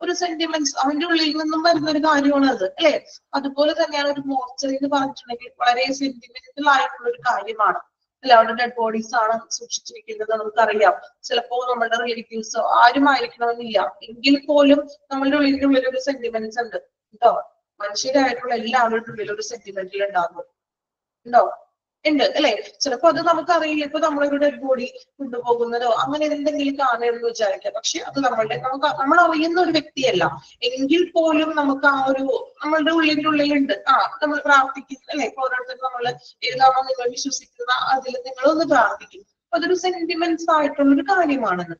ഒരു സെന്റിമെന്റ്സ് അവന്റെ ഉള്ളിൽ നിന്നും വരുന്ന ഒരു കാര്യമാണ് അത് അല്ലെ? അതുപോലെ തന്നെയാണ് ഒരു മോർച്ചറി എന്ന് പറഞ്ഞിട്ടുണ്ടെങ്കിൽ വളരെ സെന്റിമെന്റൽ ആയിട്ടുള്ള ഒരു കാര്യമാണ് അല്ലെ? അവിടെ ഡെഡ് ബോഡീസ് ആണ് സൂക്ഷിച്ചിരിക്കുന്നത്, നമുക്കറിയാം. ചിലപ്പോ നമ്മുടെ റിലേറ്റീവ്സോ ആരും ആയിരിക്കണമെന്നില്ല, എങ്കിൽ പോലും നമ്മളുടെ ഉള്ളിൽ ഒരു സെന്റിമെന്റ്സ് ഉണ്ട് കേട്ടോ. മനുഷ്യരായിട്ടുള്ള എല്ലാവരുടെ ഉള്ളിൽ ഒരു സെന്റിമെന്റിൽ ഉണ്ടാകും ഉണ്ടോ? ഉണ്ട് അല്ലെ. ചിലപ്പോ അത് നമുക്കറിയില്ല. ഇപ്പൊ നമ്മളിവിടെ ഡെഡ് ബോഡി കൊണ്ടുപോകുന്നതോ അങ്ങനെ എന്തെങ്കിലും കാണുമെന്ന് വിചാരിക്കാം. പക്ഷെ അത് നമ്മൾ അറിയുന്ന ഒരു വ്യക്തിയല്ല എങ്കിൽ പോലും നമുക്ക് ആ ഒരു നമ്മളുടെ ഉള്ളിലുണ്ട്. നമ്മൾ പ്രാർത്ഥിക്കും അല്ലെ. ഇപ്പൊ ഓരോരുത്തരും നമ്മൾ ഏതാണോ നിങ്ങൾ വിശ്വസിക്കുന്ന അതിൽ നിങ്ങളൊന്ന് പ്രാർത്ഥിക്കും. അതൊരു സെന്റിമെന്റ്സ് ആയിട്ടുള്ള ഒരു കാര്യമാണെന്ന്.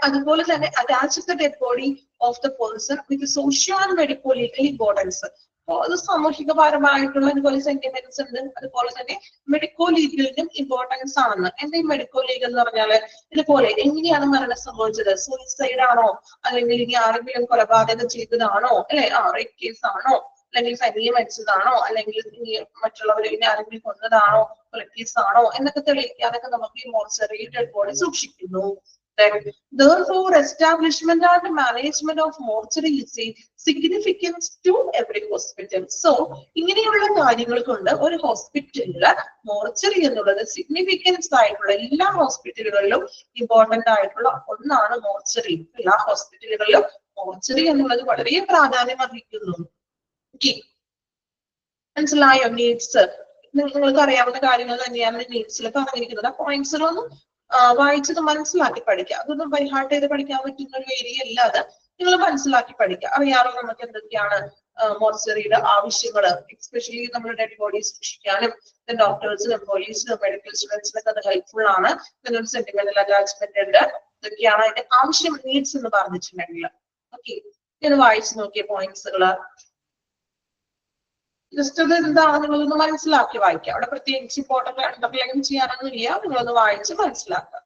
അതുപോലെ തന്നെ attach the dead body of the person with socio and medico legal importance. അപ്പൊ അത് സാമൂഹികപരമായിട്ടുള്ള അതുപോലെ സെന്റിമെന്റ്സ് ഉണ്ട്. അതുപോലെ തന്നെ മെഡിക്കോ ലീഗലിനും ഇമ്പോർട്ടൻസ് ആണെന്ന്. എന്താ ഈ മെഡിക്കോ ലീഗൽ എന്ന് പറഞ്ഞാല് ഇതുപോലെ എങ്ങനെയാണ് മരണം സംഭവിച്ചത്? സൂയിസൈഡ് ആണോ, അല്ലെങ്കിൽ ഇനി ആരെങ്കിലും കൊലപാതകം ചെയ്തതാണോ, അല്ലെ റേപ്പ് കേസ് ആണോ, അല്ലെങ്കിൽ തനിയെ മരിച്ചതാണോ, അല്ലെങ്കിൽ ഇനി മറ്റുള്ളവർ ഇനി ആരെങ്കിലും കൊന്നതാണോ, കേസ് ആണോ എന്നൊക്കെ തെളിയിക്കാനൊക്കെ നമുക്ക് ഈ മോർച്ചറി ഡെഡ് ബോഡി സൂക്ഷിക്കുന്നു. Therefore, establishment and management of mortuary is a significance to every hospital. So, ഇങ്ങനെയുള്ള കാര്യങ്ങൾ കൊണ്ട് ഒരു ഹോസ്പിറ്റലില് മോർച്ചറി എന്നുള്ളത് സിഗ്നിഫിക്കൻസ് ആയിട്ടുള്ള എല്ലാ ഹോസ്പിറ്റലുകളിലും ഇമ്പോർട്ടന്റ് ആയിട്ടുള്ള ഒന്നാണ് മോർച്ചറി. എല്ലാ ഹോസ്പിറ്റലുകളിലും മോർച്ചറി എന്നുള്ളത് വളരെ പ്രാധാന്യം അർഹിക്കുന്നു. മനസ്സിലായോ? നീഡ്സ് നിങ്ങൾക്ക് അറിയാവുന്ന കാര്യങ്ങൾ തന്നെയാണ് നീഡ്സിൽ പറഞ്ഞിരിക്കുന്നത്. ആ പോയിന്റ്സുകളൊന്നും വായിച്ചത് മനസ്സിലാക്കി പഠിക്കുക. അതൊന്നും ബൈ ഹാർട്ട് ചെയ്ത് പഠിക്കാൻ പറ്റുന്ന ഒരു ഏരിയ അല്ല അത്. നിങ്ങൾ മനസ്സിലാക്കി പഠിക്കുക. അറിയാമോ നമുക്ക് എന്തൊക്കെയാണ് മോർച്ചറിയുടെ ആവശ്യങ്ങൾ, എസ്പെഷ്യലി നമ്മുടെ ഡെഡ് ബോഡി സൂക്ഷിക്കാനും ഡോക്ടേഴ്സിനും പോലീസിനും മെഡിക്കൽ സ്റ്റുഡൻസിനൊക്കെ അത് ഹെൽപ്ഫുൾ ആണ്. ഇതിനൊരു സെന്റിമെന്റൽ അറ്റാച്ച്മെന്റ് ഉണ്ട്. ഇതൊക്കെയാണ് അതിന്റെ ആവശ്യം, നീഡ്സ് എന്ന് പറഞ്ഞിട്ടുണ്ടെങ്കിൽ. ഓക്കെ, ഇത് വായിച്ചു നോക്കിയ പോയിന്റ്സുകള് ജസ്റ്റ് അത് എന്താണ് നിങ്ങളൊന്ന് മനസ്സിലാക്കി വായിക്കുക. അവിടെ പ്രത്യേകിച്ച് ഇമ്പോർട്ടന്റ് അണ്ടർലൈൻ ചെയ്യാനൊന്നും ഇല്ല. നിങ്ങളൊന്ന് വായിച്ച് മനസ്സിലാക്കുക.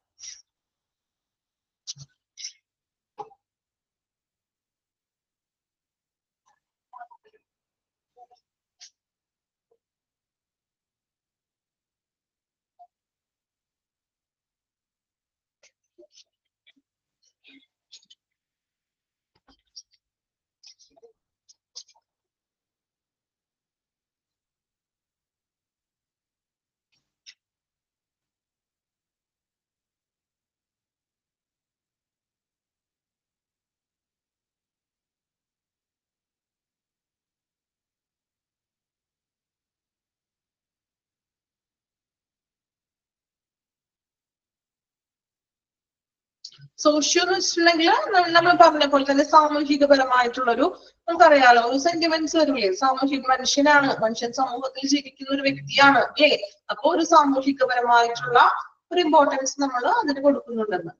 സോഷ്യോ എന്ന് വെച്ചിട്ടുണ്ടെങ്കിൽ നമ്മൾ പറഞ്ഞ പോലെ തന്നെ സാമൂഹികപരമായിട്ടുള്ളൊരു, നമുക്കറിയാലോ ഒരു സെന്റിമെന്റ്സ് വരില്ലേ. സാമൂഹിക മനുഷ്യനാണ്, മനുഷ്യൻ സമൂഹത്തിൽ ജീവിക്കുന്ന ഒരു വ്യക്തിയാണ് അല്ലേ. അപ്പൊ ഒരു സാമൂഹികപരമായിട്ടുള്ള ഒരു ഇമ്പോർട്ടൻസ് നമ്മൾ അതിന് കൊടുക്കുന്നുണ്ടെന്ന്.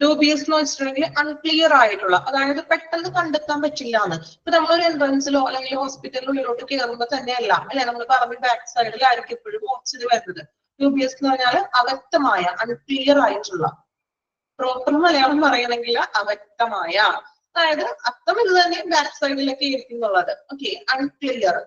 ഡ്യൂബിയസ് എന്ന് വെച്ചിട്ടുണ്ടെങ്കിൽ അൺക്ലിയർ ആയിട്ടുള്ള, അതായത് പെട്ടെന്ന് കണ്ടെത്താൻ പറ്റില്ല എന്ന്. ഇപ്പൊ നമ്മളൊരു എൻട്രൻസിലോ അല്ലെങ്കിൽ ഹോസ്പിറ്റലിനുള്ളിലോട്ട് കയറുമ്പോൾ തന്നെയല്ല അല്ലെ, നമ്മൾ പറമ്പിൽ ബാക്ക് സൈഡിലായിരിക്കും എപ്പോഴും മോർച്ചറി വരുന്നത്. ഡ്യൂബിയസ് എന്ന് പറഞ്ഞാൽ അവ്യക്തമായ, അൺക്ലിയർ ആയിട്ടുള്ള. പ്രോപ്പർ മലയാളം പറയണമെങ്കിൽ അവ്യക്തമായ, അതായത് അർത്ഥം ഇത് തന്നെ ബാക്ക് സൈഡിലൊക്കെ ആയിരിക്കും എന്നുള്ളത്. Okay, unclear.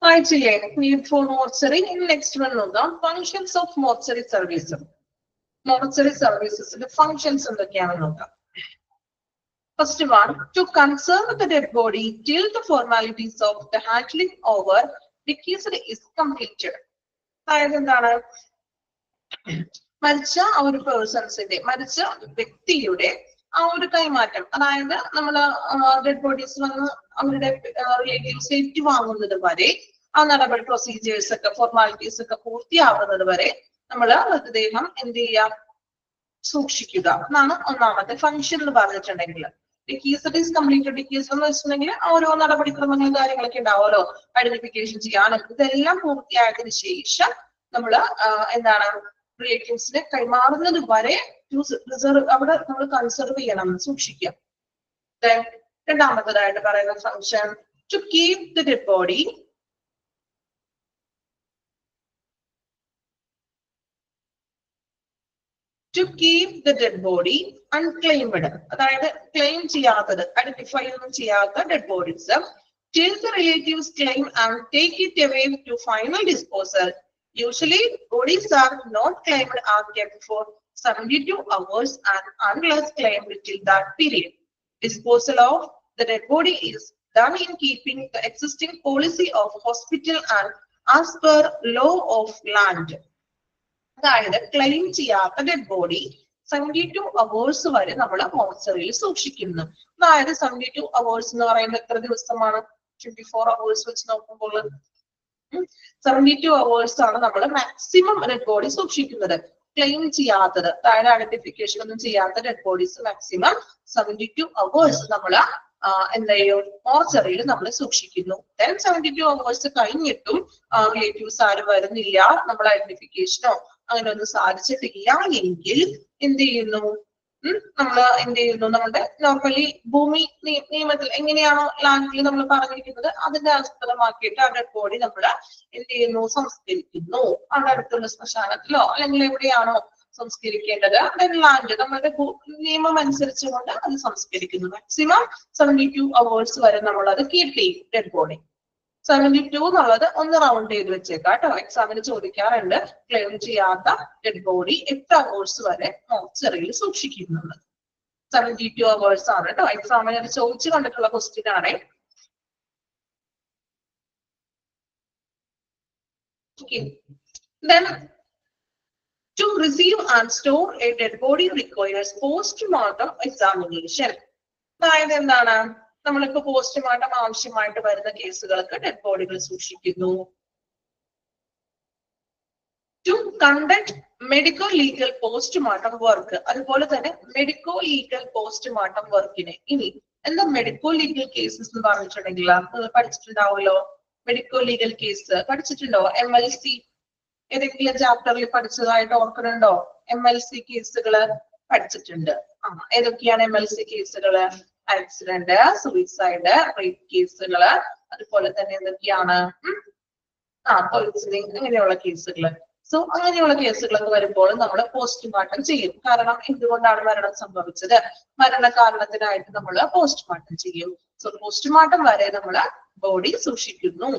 വായിച്ചില്ലേ? Need for mortuary. Next one നോക്കാം. Functions of mortuary service. Mortuary സർവീസസിന്റെ ഫങ്ഷൻസ് എന്തൊക്കെയാണെന്ന് നോക്കാം. First one, to conserve the dead body till the formalities of the handling over deceased is completed. അതായത് എന്താണ്? മരിച്ച ആ ഒരു പേഴ്സൺസിന്റെ, മരിച്ച വ്യക്തിയുടെ ആ ഒരു കൈമാറ്റം, അതായത് നമ്മള് ഡെഡ് ബോഡീസ് വന്ന് അവരുടെ റിലേറ്റീവ്സ് ഏറ്റുവാങ്ങുന്നത് വരെ, ആ നടപടി പ്രൊസീജിയേഴ്സ് ഒക്കെ ഫോർമാലിറ്റീസ് ഒക്കെ പൂർത്തിയാവുന്നത് വരെ നമ്മള് മൃതദേഹം എന്ത് ചെയ്യാം? സൂക്ഷിക്കുക എന്നാണ് ഒന്നാമത്തെ ഫംഗ്ഷൻ എന്ന് പറഞ്ഞിട്ടുണ്ടെങ്കിൽ. ഡിക്കീസ് ഈസ് കംപ്ലീറ്റഡ് ഡിക്കീസ് എന്ന് വെച്ചിട്ടുണ്ടെങ്കിൽ ഓരോ നടപടിക്രമങ്ങളും കാര്യങ്ങളൊക്കെ ഉണ്ടാവുമല്ലോ, ഐഡന്റിഫിക്കേഷൻ ചെയ്യാനും. ഇതെല്ലാം പൂർത്തിയായതിനു ശേഷം നമ്മൾ എന്താണ് റിലേറ്റീവ്സിനെ കൈമാറുന്നത് വരെ റിസർവ് അവിടെ നമ്മൾ കൺസർവ് ചെയ്യണം, സൂക്ഷിക്കുക. രണ്ടാമത്തതായിട്ട് പറയുന്ന function to keep the dead body to keep the dead body unclaimed, അതായത് ക്ലെയിം ചെയ്യാത്തത്, ഐഡന്റിഫൈ ഒന്നും ചെയ്യാത്ത dead bodies till the relatives claim and take it away to final disposal. Usually bodies are not claimed are kept for 72 hours and unless claimed till that period. Disposal of the dead body is done in keeping the existing policy of hospital and as per law of land. അതായത് claim ചെയ്യാത്ത dead body 72 hours വരെ നമ്മൾ മോർച്ചറിയിൽ സൂക്ഷിക്കുന്നു. അതായത് 72 hours എന്ന് പറയുന്നത് എത്ര ദിവസമാണ്? 24 hours വെച്ച് നോക്കുമ്പോൾ 72 hours ആണ് നമ്മൾ മാക്സിമം ഡെഡ് ബോഡി സൂക്ഷിക്കുന്നത്. ക്ലെയിം ചെയ്യാത്തത്, അതായത് ഐഡന്റിഫിക്കേഷൻ ഒന്നും ചെയ്യാത്ത ഡെഡ് ബോഡീസ് മാക്സിമം 72 hours നമ്മൾ എന്താ ചെയ്യും, മോർച്ചറിയിൽ നമ്മൾ സൂക്ഷിക്കുന്നു. 72 hours കഴിഞ്ഞിട്ടും റിലേറ്റീവ്സ് ആരും വരുന്നില്ല, നമ്മൾ ഐഡന്റിഫിക്കേഷനോ അങ്ങനെ ഒന്നും സാധിച്ചിട്ടില്ല എങ്കിൽ എന്ത് ചെയ്യുന്നു, നമ്മൾ എന്ത് ചെയ്യുന്നു, നമ്മുടെ നോർമലി ഭൂമി നിയമത്തിൽ എങ്ങനെയാണോ ലാൻഡിൽ നമ്മൾ പറഞ്ഞിരിക്കുന്നത് അതിന്റെ ആസ്പദമാക്കിയിട്ട് ആ ഡെഡ് ബോഡി നമ്മൾ എന്ത് ചെയ്യുന്നു, സംസ്കരിക്കുന്നു. അവിടെ അടുത്തുള്ള ശ്മശാനത്തിലോ അല്ലെങ്കിൽ എവിടെയാണോ സംസ്കരിക്കേണ്ടത് ലാൻഡ് നമ്മുടെ നിയമം അനുസരിച്ചുകൊണ്ട് അത് സംസ്കരിക്കുന്നു. മാക്സിമം 72 hours വരെ നമ്മൾ അത് കീപ്പ് ചെയ്യും ഡെഡ് ബോഡി. 72 എന്നുള്ളത് ഒന്ന് റൗണ്ട് ചെയ്ത് വെച്ചേക്കാം കേട്ടോ, എക്സാമിന് ചോദിക്കാറുണ്ട് ക്ലെയിം ചെയ്യാത്ത ഡെഡ് ബോഡി എത്ര അവേഴ്സ് വരെ മോർച്ചറിയിൽ സൂക്ഷിക്കുന്നത്. 72 hours ആണ് കേട്ടോ, എക്സാമിന് അത് ചോദിച്ചു കണ്ടിട്ടുള്ള ക്വസ്റ്റ്യൻ ആണ്. Then to receive and store a dead body requires post-mortem examination. അതായത് എന്താണ്, നമ്മളിപ്പോ പോസ്റ്റ്മോർട്ടം ആവശ്യമായിട്ട് വരുന്ന കേസുകൾക്ക് ഡെഡ് ബോഡികൾ സൂക്ഷിക്കുന്നു. To conduct medico legal postmortem work, അതുപോലെ തന്നെ മെഡിക്കോ ലീഗൽ പോസ്റ്റ്മോർട്ടം വർക്കിന്. ഇനി എന്താ മെഡിക്കോ ലീഗൽ കേസസ് എന്ന് പറഞ്ഞിട്ടുണ്ടെങ്കിൽ പഠിച്ചിട്ടുണ്ടാവുമല്ലോ, മെഡിക്കോ ലീഗൽ കേസ് പഠിച്ചിട്ടുണ്ടോ? MLC ഏതെങ്കിലും ചാപ്റ്ററിൽ പഠിച്ചതായിട്ട് ഓർക്കുന്നുണ്ടോ? MLC കേസുകള് പഠിച്ചിട്ടുണ്ട്. ഏതൊക്കെയാണ് MLC കേസുകള്? ആക്സിഡന്റ്, സൂയിസൈഡ്, റേപ്പ് കേസുകള്, അതുപോലെ തന്നെ എന്തൊക്കെയാണ് പോയിസണിങ്, അങ്ങനെയുള്ള കേസുകള്. സോ അങ്ങനെയുള്ള കേസുകളൊക്കെ വരുമ്പോൾ നമ്മൾ പോസ്റ്റ്മോർട്ടം ചെയ്യും. കാരണം എന്തുകൊണ്ടാണ് മരണം സംഭവിച്ചത്, മരണകാരണത്തിനായിട്ട് നമ്മൾ പോസ്റ്റ്മോർട്ടം ചെയ്യും. സോ പോസ്റ്റ്മോർട്ടം വരെ നമ്മൾ ബോഡി സൂക്ഷിക്കുന്നു.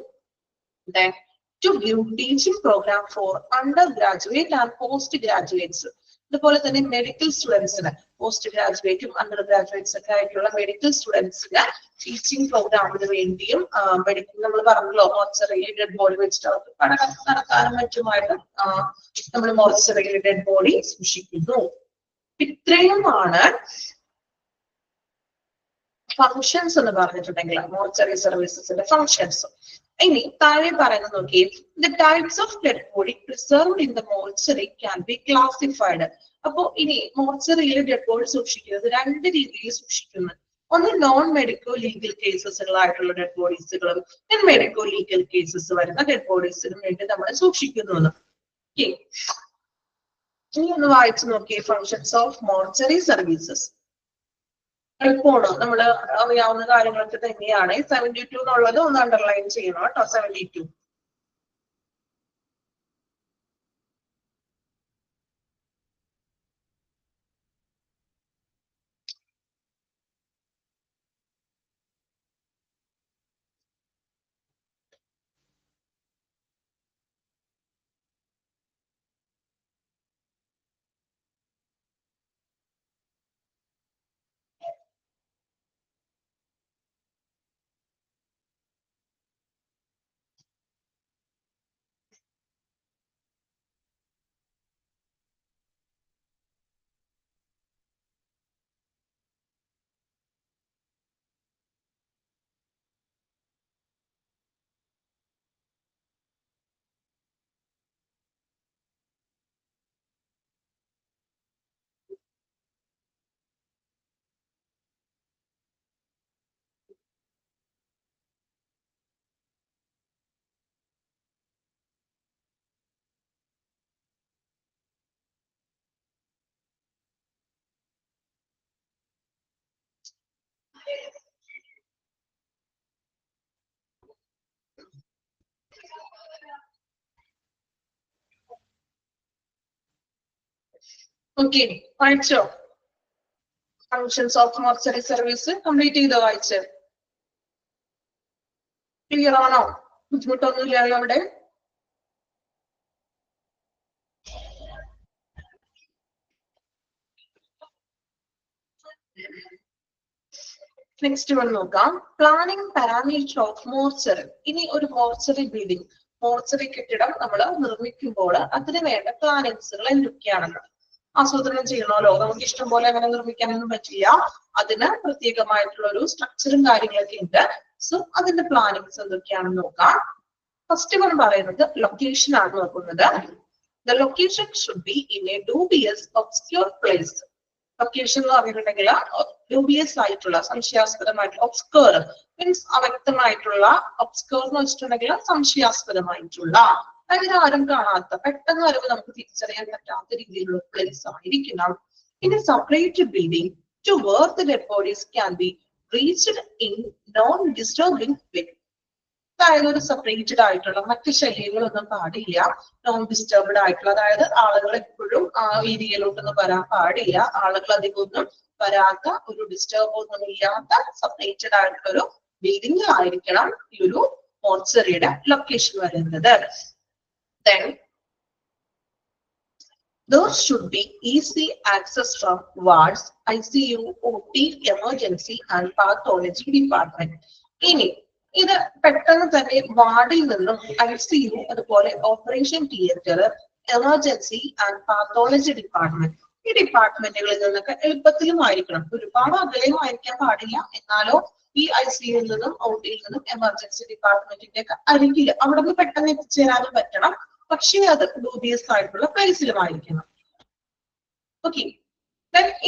To give teaching program for undergraduate and postgraduates. അതുപോലെ തന്നെ മെഡിക്കൽ സ്റ്റുഡൻസിന്, പോസ്റ്റ് ഗ്രാജുവേറ്റും അണ്ടർ ഗ്രാജുവേറ്റ്സ് ഒക്കെ ആയിട്ടുള്ള മെഡിക്കൽ സ്റ്റുഡൻസിന് ടീച്ചിങ് പ്രോഗ്രാമിന് വേണ്ടിയും മെഡിക്കൽ നമ്മൾ പറഞ്ഞല്ലോ മോർച്ചറിയിൽ ഡെഡ് ബോഡി വെച്ചിട്ട് അവർക്ക് പഠനം നടത്താനും മറ്റുമായിട്ട് നമ്മൾ മോർച്ചറിയിൽ ഡെഡ് ബോഡി സൂക്ഷിക്കുന്നു. ഇത്രയുമാണ് ഫങ്ഷൻസ് എന്ന് പറഞ്ഞിട്ടുണ്ടെങ്കിൽ മോർച്ചറി സർവീസസിന്റെ ഫങ്ഷൻസ്. ഇനി താഴെ പറയുന്നത് നോക്കി, the types of dead body preserved in the mortuary can be classified. അപ്പോ ഇനി മോർച്ചറിയിൽ ഡെഡ് ബോഡി സൂക്ഷിക്കുന്നത് രണ്ട് രീതിയിൽ സൂക്ഷിക്കുന്നു. ഒന്ന് നോൺ മെഡിക്കോ ലീഗൽ കേസസുകളായിട്ടുള്ള ഡെഡ് ബോഡീസുകളും മെഡിക്കോ ലീഗൽ കേസസ് വരുന്ന ഡെഡ് ബോഡീസിനും വേണ്ടി നമ്മൾ സൂക്ഷിക്കുന്നു. ഇനി ഒന്ന് വായിച്ചു നോക്കിയേ, ഫങ്ഷൻസ് ഓഫ് മോർച്ചറി സർവീസസ്. എളുപ്പമാണ്, നമ്മൾ അറിയാവുന്ന കാര്യങ്ങളൊക്കെ തന്നെയാണ്. 72 എന്നുള്ളത് ഒന്ന് അണ്ടർലൈൻ ചെയ്യണം കേട്ടോ. 72. ഓക്കെ, വായിച്ചോ? Functions of mortuary service complete ചെയ്തോ? വായിച്ച് ക്ലിയർ ആണോ? ബുദ്ധിമുട്ടൊന്നുമില്ലല്ലോ അവിടെ? നെക്സ്റ്റ് വൺ നോക്കാം. Planning parameter of mortuary. ഇനി ഒരു മോർച്ചറി ബിൽഡിംഗ്, മോർച്ചറി കെട്ടിടം നമ്മൾ നിർമ്മിക്കുമ്പോൾ അതിന് വേണ്ട പ്ലാനിങ്സുകൾ എന്തൊക്കെയാണെന്ന് ആസൂത്രണം ചെയ്യണമല്ലോ. നമുക്ക് ഇഷ്ടം പോലെ അങ്ങനെ നിർമ്മിക്കാനൊന്നും പറ്റില്ല. അതിന് പ്രത്യേകമായിട്ടുള്ള ഒരു സ്ട്രക്ചറും കാര്യങ്ങളൊക്കെ ഉണ്ട്. സോ അതിന്റെ പ്ലാനിങ്സ് എന്തൊക്കെയാണെന്ന് നോക്കാം. ഫസ്റ്റ് വൺ പറയുന്നത് ലൊക്കേഷൻ ആണ് നോക്കുന്നത്. The location should be in a dubious, obscure place. Location എന്ന് പറഞ്ഞിട്ടുണ്ടെങ്കിൽ ഡ്യൂബിയസ് ആയിട്ടുള്ള, സംശയാസ്പദമായിട്ടുള്ള, ഒബ്സ്കർ മീൻസ് അവ്യക്തമായിട്ടുള്ള, ഒബ്സ്കർ എന്ന് വെച്ചിട്ടുണ്ടെങ്കിൽ സംശയാസ്പദമായിട്ടുള്ള, അതായത് ആരും കാണാത്ത, പെട്ടെന്ന് വരുമ്പോൾ നമുക്ക് തിരിച്ചറിയാൻ പറ്റാത്ത രീതിയിലുള്ള പ്ലേസ് ആയിരിക്കണം. In a separate building to where the dead bodies can be reached in non-disturbing way. അതായത് ഒരു സെപ്പറേറ്റഡ് ആയിട്ടുള്ള, മറ്റ് ശല്യങ്ങളൊന്നും പാടില്ല, നോൺ ഡിസ്റ്റർബ്ഡ് ആയിട്ടുള്ള, അതായത് ആളുകൾ എപ്പോഴും ആ ഏരിയയിലോട്ടൊന്നും വരാൻ പാടില്ല, ആളുകൾ അധികം ഒന്നും വരാത്ത, ഒരു ഡിസ്റ്റർബ് ഒന്നും ഇല്ലാത്ത സെപ്പറേറ്റഡ് ആയിട്ടുള്ള ഒരു ബിൽഡിംഗ് ആയിരിക്കണം ഈ ഒരു മോർച്ചറിയുടെ ലൊക്കേഷൻ വരുന്നത്. Then there should be easy access from wards, ICU, OT, emergency and pathology department. ഇനി ഇത് പെട്ടെന്ന് തന്നെ വാർഡിൽ നിന്നും ICU, അതുപോലെ operation theatre, emergency and pathology department, ഈ ഡിപ്പാർട്ട്മെന്റുകളിൽ നിന്നൊക്കെ എളുപ്പത്തിലുമായിരിക്കണം. ഒരുപാട് അകലെയും ആയിരിക്കാൻ പാടില്ല, എന്നാലോ ഈ ICUയിൽ നിന്നും OTയിൽ നിന്നും എമർജൻസി ഡിപ്പാർട്ട്മെന്റിന്റെ ഒക്കെ അരികിൽ അവിടെ നിന്ന് പെട്ടെന്ന് എത്തിച്ചേരാനും പറ്റണം. പക്ഷേ അത് ഡ്യൂബിയസ് ആയിട്ടുള്ള പ്ലേസിലുമായിരിക്കണം. ഓക്കെ,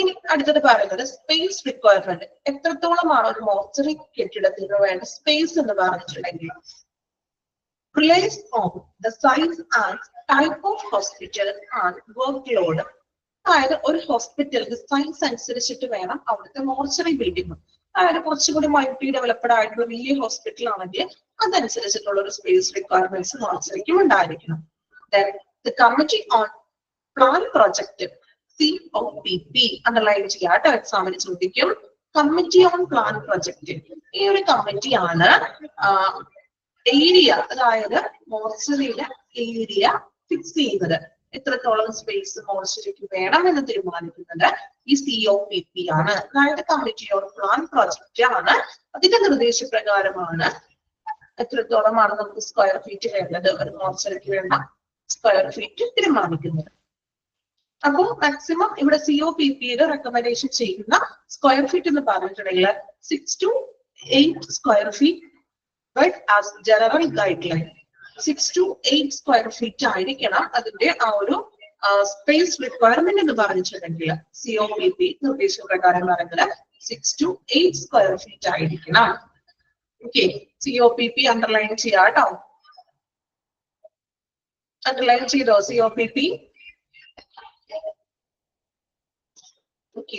ഇനി അടുത്തത് പറയുന്നത് സ്പേസ് റിക്വയർമെന്റ്. എത്രത്തോളമാണ് ഒരു മോർച്ചറി കെട്ടിടത്തിന് വേണ്ട സ്പേസ് എന്ന് പറഞ്ഞിട്ടുണ്ടെങ്കിൽ relays on the size and type of hospital and work load. അതായത് ഒരു ഹോസ്പിറ്റലിന്റെ സൈസ് അനുസരിച്ചിട്ട് വേണം അവിടുത്തെ മോർച്ചറി ബിൽഡിംഗ്. അതായത് കുറച്ചുകൂടി മൾട്ടി ഡെവലപ്ഡ് ആയിട്ടുള്ള വലിയ ഹോസ്പിറ്റൽ ആണെങ്കിൽ അതനുസരിച്ചിട്ടുള്ള ഒരു സ്പേസ് റിക്വയർമെന്റ്സ് മോർച്ചറിക്കും ഉണ്ടായിരിക്കണം. Then the committee on plan project, COPP, underline ചെയ്യാട്ടോ, എക്സാമിന് ചോദിക്കും. കമ്മിറ്റി ഓൺ പ്ലാൻ പ്രൊജക്ട്, ഈ ഒരു കമ്മിറ്റിയാണ് ഏരിയ, അതായത് മോർച്ചറിയുടെ ഏരിയ ഫിക്സ് ചെയ്യുന്നത്. എത്രത്തോളം സ്പേസ് മോർച്ചറിക്ക് വേണം എന്ന് തീരുമാനിക്കുന്നത് ഈ COPP ആണ്. അതായത് കമ്മിറ്റി ഓൺ പ്ലാൻ പ്രൊജക്ട് ആണ്. അതിന്റെ നിർദ്ദേശപ്രകാരമാണ് എത്രത്തോളമാണ് നമുക്ക് സ്ക്വയർ ഫീറ്റ് വേണ്ടത്, ഒരു മോർച്ചറിക്ക് വേണ്ട സ്ക്വയർ ഫീറ്റ് തീരുമാനിക്കുന്നത്. അപ്പോൾ മാക്സിമം ഇവിടെ COPPയുടെ റെക്കമെൻഡേഷൻ ചെയ്യുന്ന സ്ക്വയർ ഫീറ്റ് എന്ന് പറഞ്ഞിട്ടുണ്ടെങ്കിൽ 6 to 8 square feet but as general guide line 6 to 8 square feet ആയിരിക്കണം അതിന്റെ ആ ഒരു സ്പേസ് റിക്വയർമെന്റ് എന്ന് പറഞ്ഞിട്ടുണ്ടെങ്കിൽ COPP നിർദ്ദേശപ്രകാരം പറയുന്നത് 6 to 8 സ്ക്വയർ ഫീറ്റ് ആയിരിക്കണം. ഓക്കെ, COPP അണ്ടർലൈൻ ചെയ്യാട്ടോ. അണ്ടർലൈൻ ചെയ്തോ COPP? ഓക്കെ,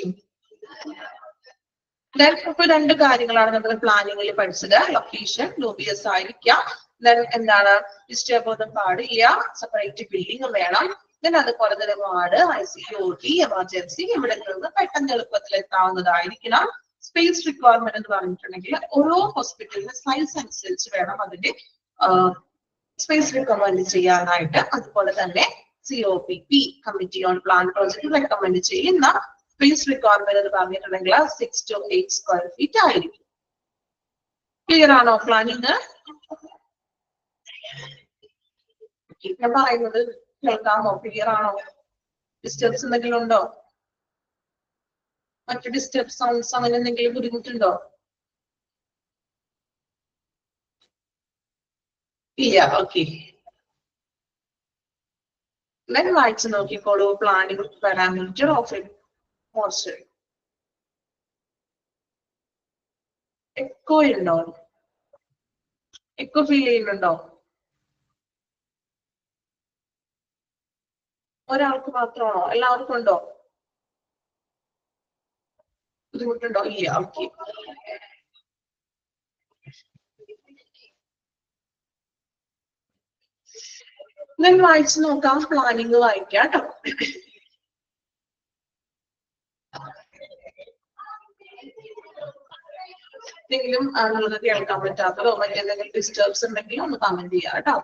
ഇപ്പൊ രണ്ട് കാര്യങ്ങളാണ് നമ്മൾ പ്ലാനിങ്ങിൽ പഠിച്ചത്. ലൊക്കേഷൻ ഡ്യൂബിയസ് ആയിരിക്കാം, ദെൻ എന്താണ് ഡിസ്റ്റർബ് ഒന്നും പാടില്ല, സെപ്പറേറ്റ് ബിൽഡിംഗ് വേണം, ദെൻ അതുപോലെ തന്നെ വാർഡ്, ICU, OT, എമർജൻസി ഇവിടെ നിന്ന് പെട്ടെന്ന് എളുപ്പത്തിൽ എത്താവുന്നതായിരിക്കണം. സ്പേസ് റിക്വയർമെന്റ് എന്ന് പറഞ്ഞിട്ടുണ്ടെങ്കിൽ ഓരോ ഹോസ്പിറ്റലിന്റെ സൈസ് അനുസരിച്ച് വേണം അതിന്റെ സ്പേസ് റിക്കമെൻഡ് ചെയ്യാനായിട്ട്. അതുപോലെ തന്നെ COPP, committee on plan project, recommend ചെയ്യുന്ന സ്പേസ് റിക്വയർമെന്റ് എന്ന് പറഞ്ഞിട്ടുണ്ടെങ്കിൽ 6 to 8 സ്ക്വയർ ഫീറ്റ് ആയിരിക്കും. ക്ലിയർ ആണോ പ്ലാനിങ്? ഞാൻ പറയുന്നത് കേൾക്കാമോ? ക്ലിയർ ആണോ? ഡിസ്റ്റർബ്സ് എന്തെങ്കിലും ഉണ്ടോ? മറ്റു ഡിസ്റ്റർബ് സൗണ്ട്സ് അങ്ങനെ എന്തെങ്കിലും ബുദ്ധിമുട്ടുണ്ടോ? ഇല്ല. ഓക്കെ, വായിച്ചു നോക്കിക്കോളൂ. Planning parameter of a mortuary. Echo ഉണ്ടോ? എക്കോ ഫീൽ ചെയ്യുന്നുണ്ടോ? ഒരാൾക്ക് മാത്രമാണോ? എല്ലാവർക്കും ഉണ്ടോ? ബുദ്ധിമുട്ടുണ്ടോ? ഇല്ല. ഓക്കെ. ഞാൻ വായിച്ചു നോക്കാം. പ്ലാനിങ് വായിക്കാം കേട്ടോ. എന്തെങ്കിലും നിങ്ങൾക്ക് കേൾക്കാൻ പറ്റാത്തതോ മറ്റെന്തെങ്കിലും ഡിസ്റ്റർബ്സ് ഉണ്ടെങ്കിൽ ഒന്ന് കമന്റ് ചെയ്യാം കേട്ടോ.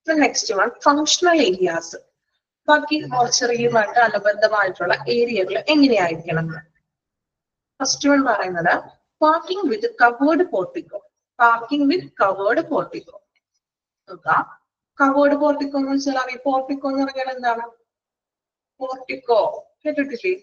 Next one functional areas. ബാക്കി മോർച്ചറിയുമായിട്ട് അനുബന്ധമായിട്ടുള്ള ഏരിയകൾ എങ്ങനെയായിരിക്കണം? ഫസ്റ്റ് വൺ പറയുന്നത് പാർക്കിംഗ് വിത്ത് കവേർഡ് പോർട്ടിക്കോ. പാർക്കിംഗ് വിത്ത് കവേർഡ് പോർട്ടിക്കോ. നോക്കാം. കവേർഡ് പോർട്ടിക്കോ എന്ന് വെച്ചാൽ അറിയാം. പോർട്ടിക്കോ എന്ന് പറഞ്ഞാൽ എന്താണ്? പോർട്ടിക്കോ കേട്ടിട്ടില്ലേ?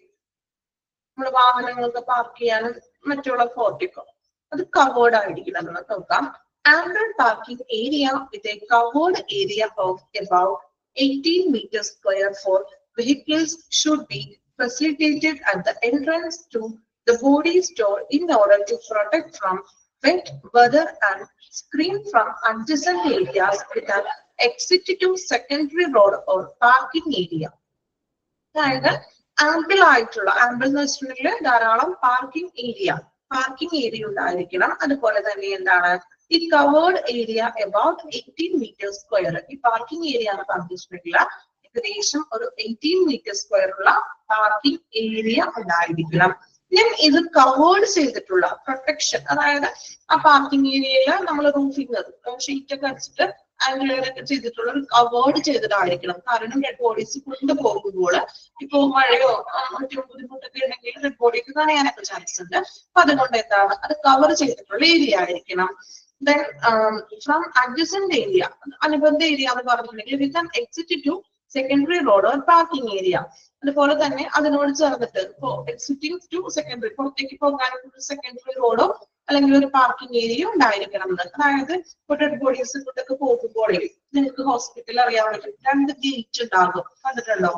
നമ്മുടെ വാഹനങ്ങളൊക്കെ പാർക്ക് ചെയ്യാനും മറ്റുള്ള പോർട്ടിക്കോ. അത് കവേർഡ് ആയിരിക്കണം. നോക്കാം. Ample parking area with a covered area of about 18 meters square for vehicles should be facilitated at the entrance to the body store in order to protect from wet weather and screen from adjacent areas with an exit to secondary road or parking area. അതായത് ample ആയിട്ടുള്ള, ample എന്ന് വെച്ചിട്ടുണ്ടെങ്കിൽ ധാരാളം parking area ഉണ്ടായിരിക്കണം. അതുപോലെ തന്നെ എന്താണ് ഈ covered area about 18 metre square. ഈ പാർക്കിംഗ് ഏരിയ എന്ന് പറഞ്ഞിട്ടുണ്ടെങ്കിൽ ഏകദേശം ഒരു 18 മീറ്റർ സ്ക്വയർ ഉള്ള പാർക്കിംഗ് ഏരിയ ഉണ്ടായിരിക്കണം. ഇത് കവേർഡ് ചെയ്തിട്ടുള്ള പ്രൊട്ടക്ഷൻ, അതായത് ആ പാർക്കിംഗ് ഏരിയയിൽ നമ്മൾ റൂഫിങ് ഷീറ്റ് ഒക്കെ അടിച്ചിട്ട് ആംഗിളൊക്കെ ചെയ്തിട്ടുള്ള ഒരു കവേർഡ് ചെയ്തിട്ടായിരിക്കണം. കാരണം ഡെഡ് ബോഡീസ് കൊണ്ടുപോകുമ്പോൾ ഇപ്പൊ മഴയോ മറ്റു ബുദ്ധിമുട്ടൊക്കെ ഉണ്ടെങ്കിൽ ഡെഡ് ബോഡിക്ക് നനയാനൊക്കെ ചാൻസ് ഉണ്ട്. അപ്പൊ അതുകൊണ്ട് എന്താണ് അത് കവർ ചെയ്തിട്ടുള്ള ഏരിയ ആയിരിക്കണം. Then from adjacent area, അനുബന്ധ ഏരിയ എന്ന് പറഞ്ഞിട്ടുണ്ടെങ്കിൽ with an exit to secondary road or parking area. അതുപോലെ തന്നെ അതിനോട് ചേർന്നിട്ട് ഇപ്പോ എക്സിറ്റിംഗ് ടു സെക്കൻഡറി, പുറത്തേക്ക് പോകാനുള്ള സെക്കൻഡറി റോഡോ അല്ലെങ്കിൽ ഒരു പാർക്കിംഗ് ഏരിയ ഉണ്ടായിരിക്കണം. അതായത് ഇപ്പോൾ ഡെഡ് ബോഡീസ് കൊണ്ടൊക്കെ പോകുമ്പോൾ നിങ്ങൾക്ക് ഹോസ്പിറ്റലിൽ അറിയാൻ പറ്റും 2 ഗേറ്റ് ഉണ്ടാകും. കണ്ടിട്ടുണ്ടോ?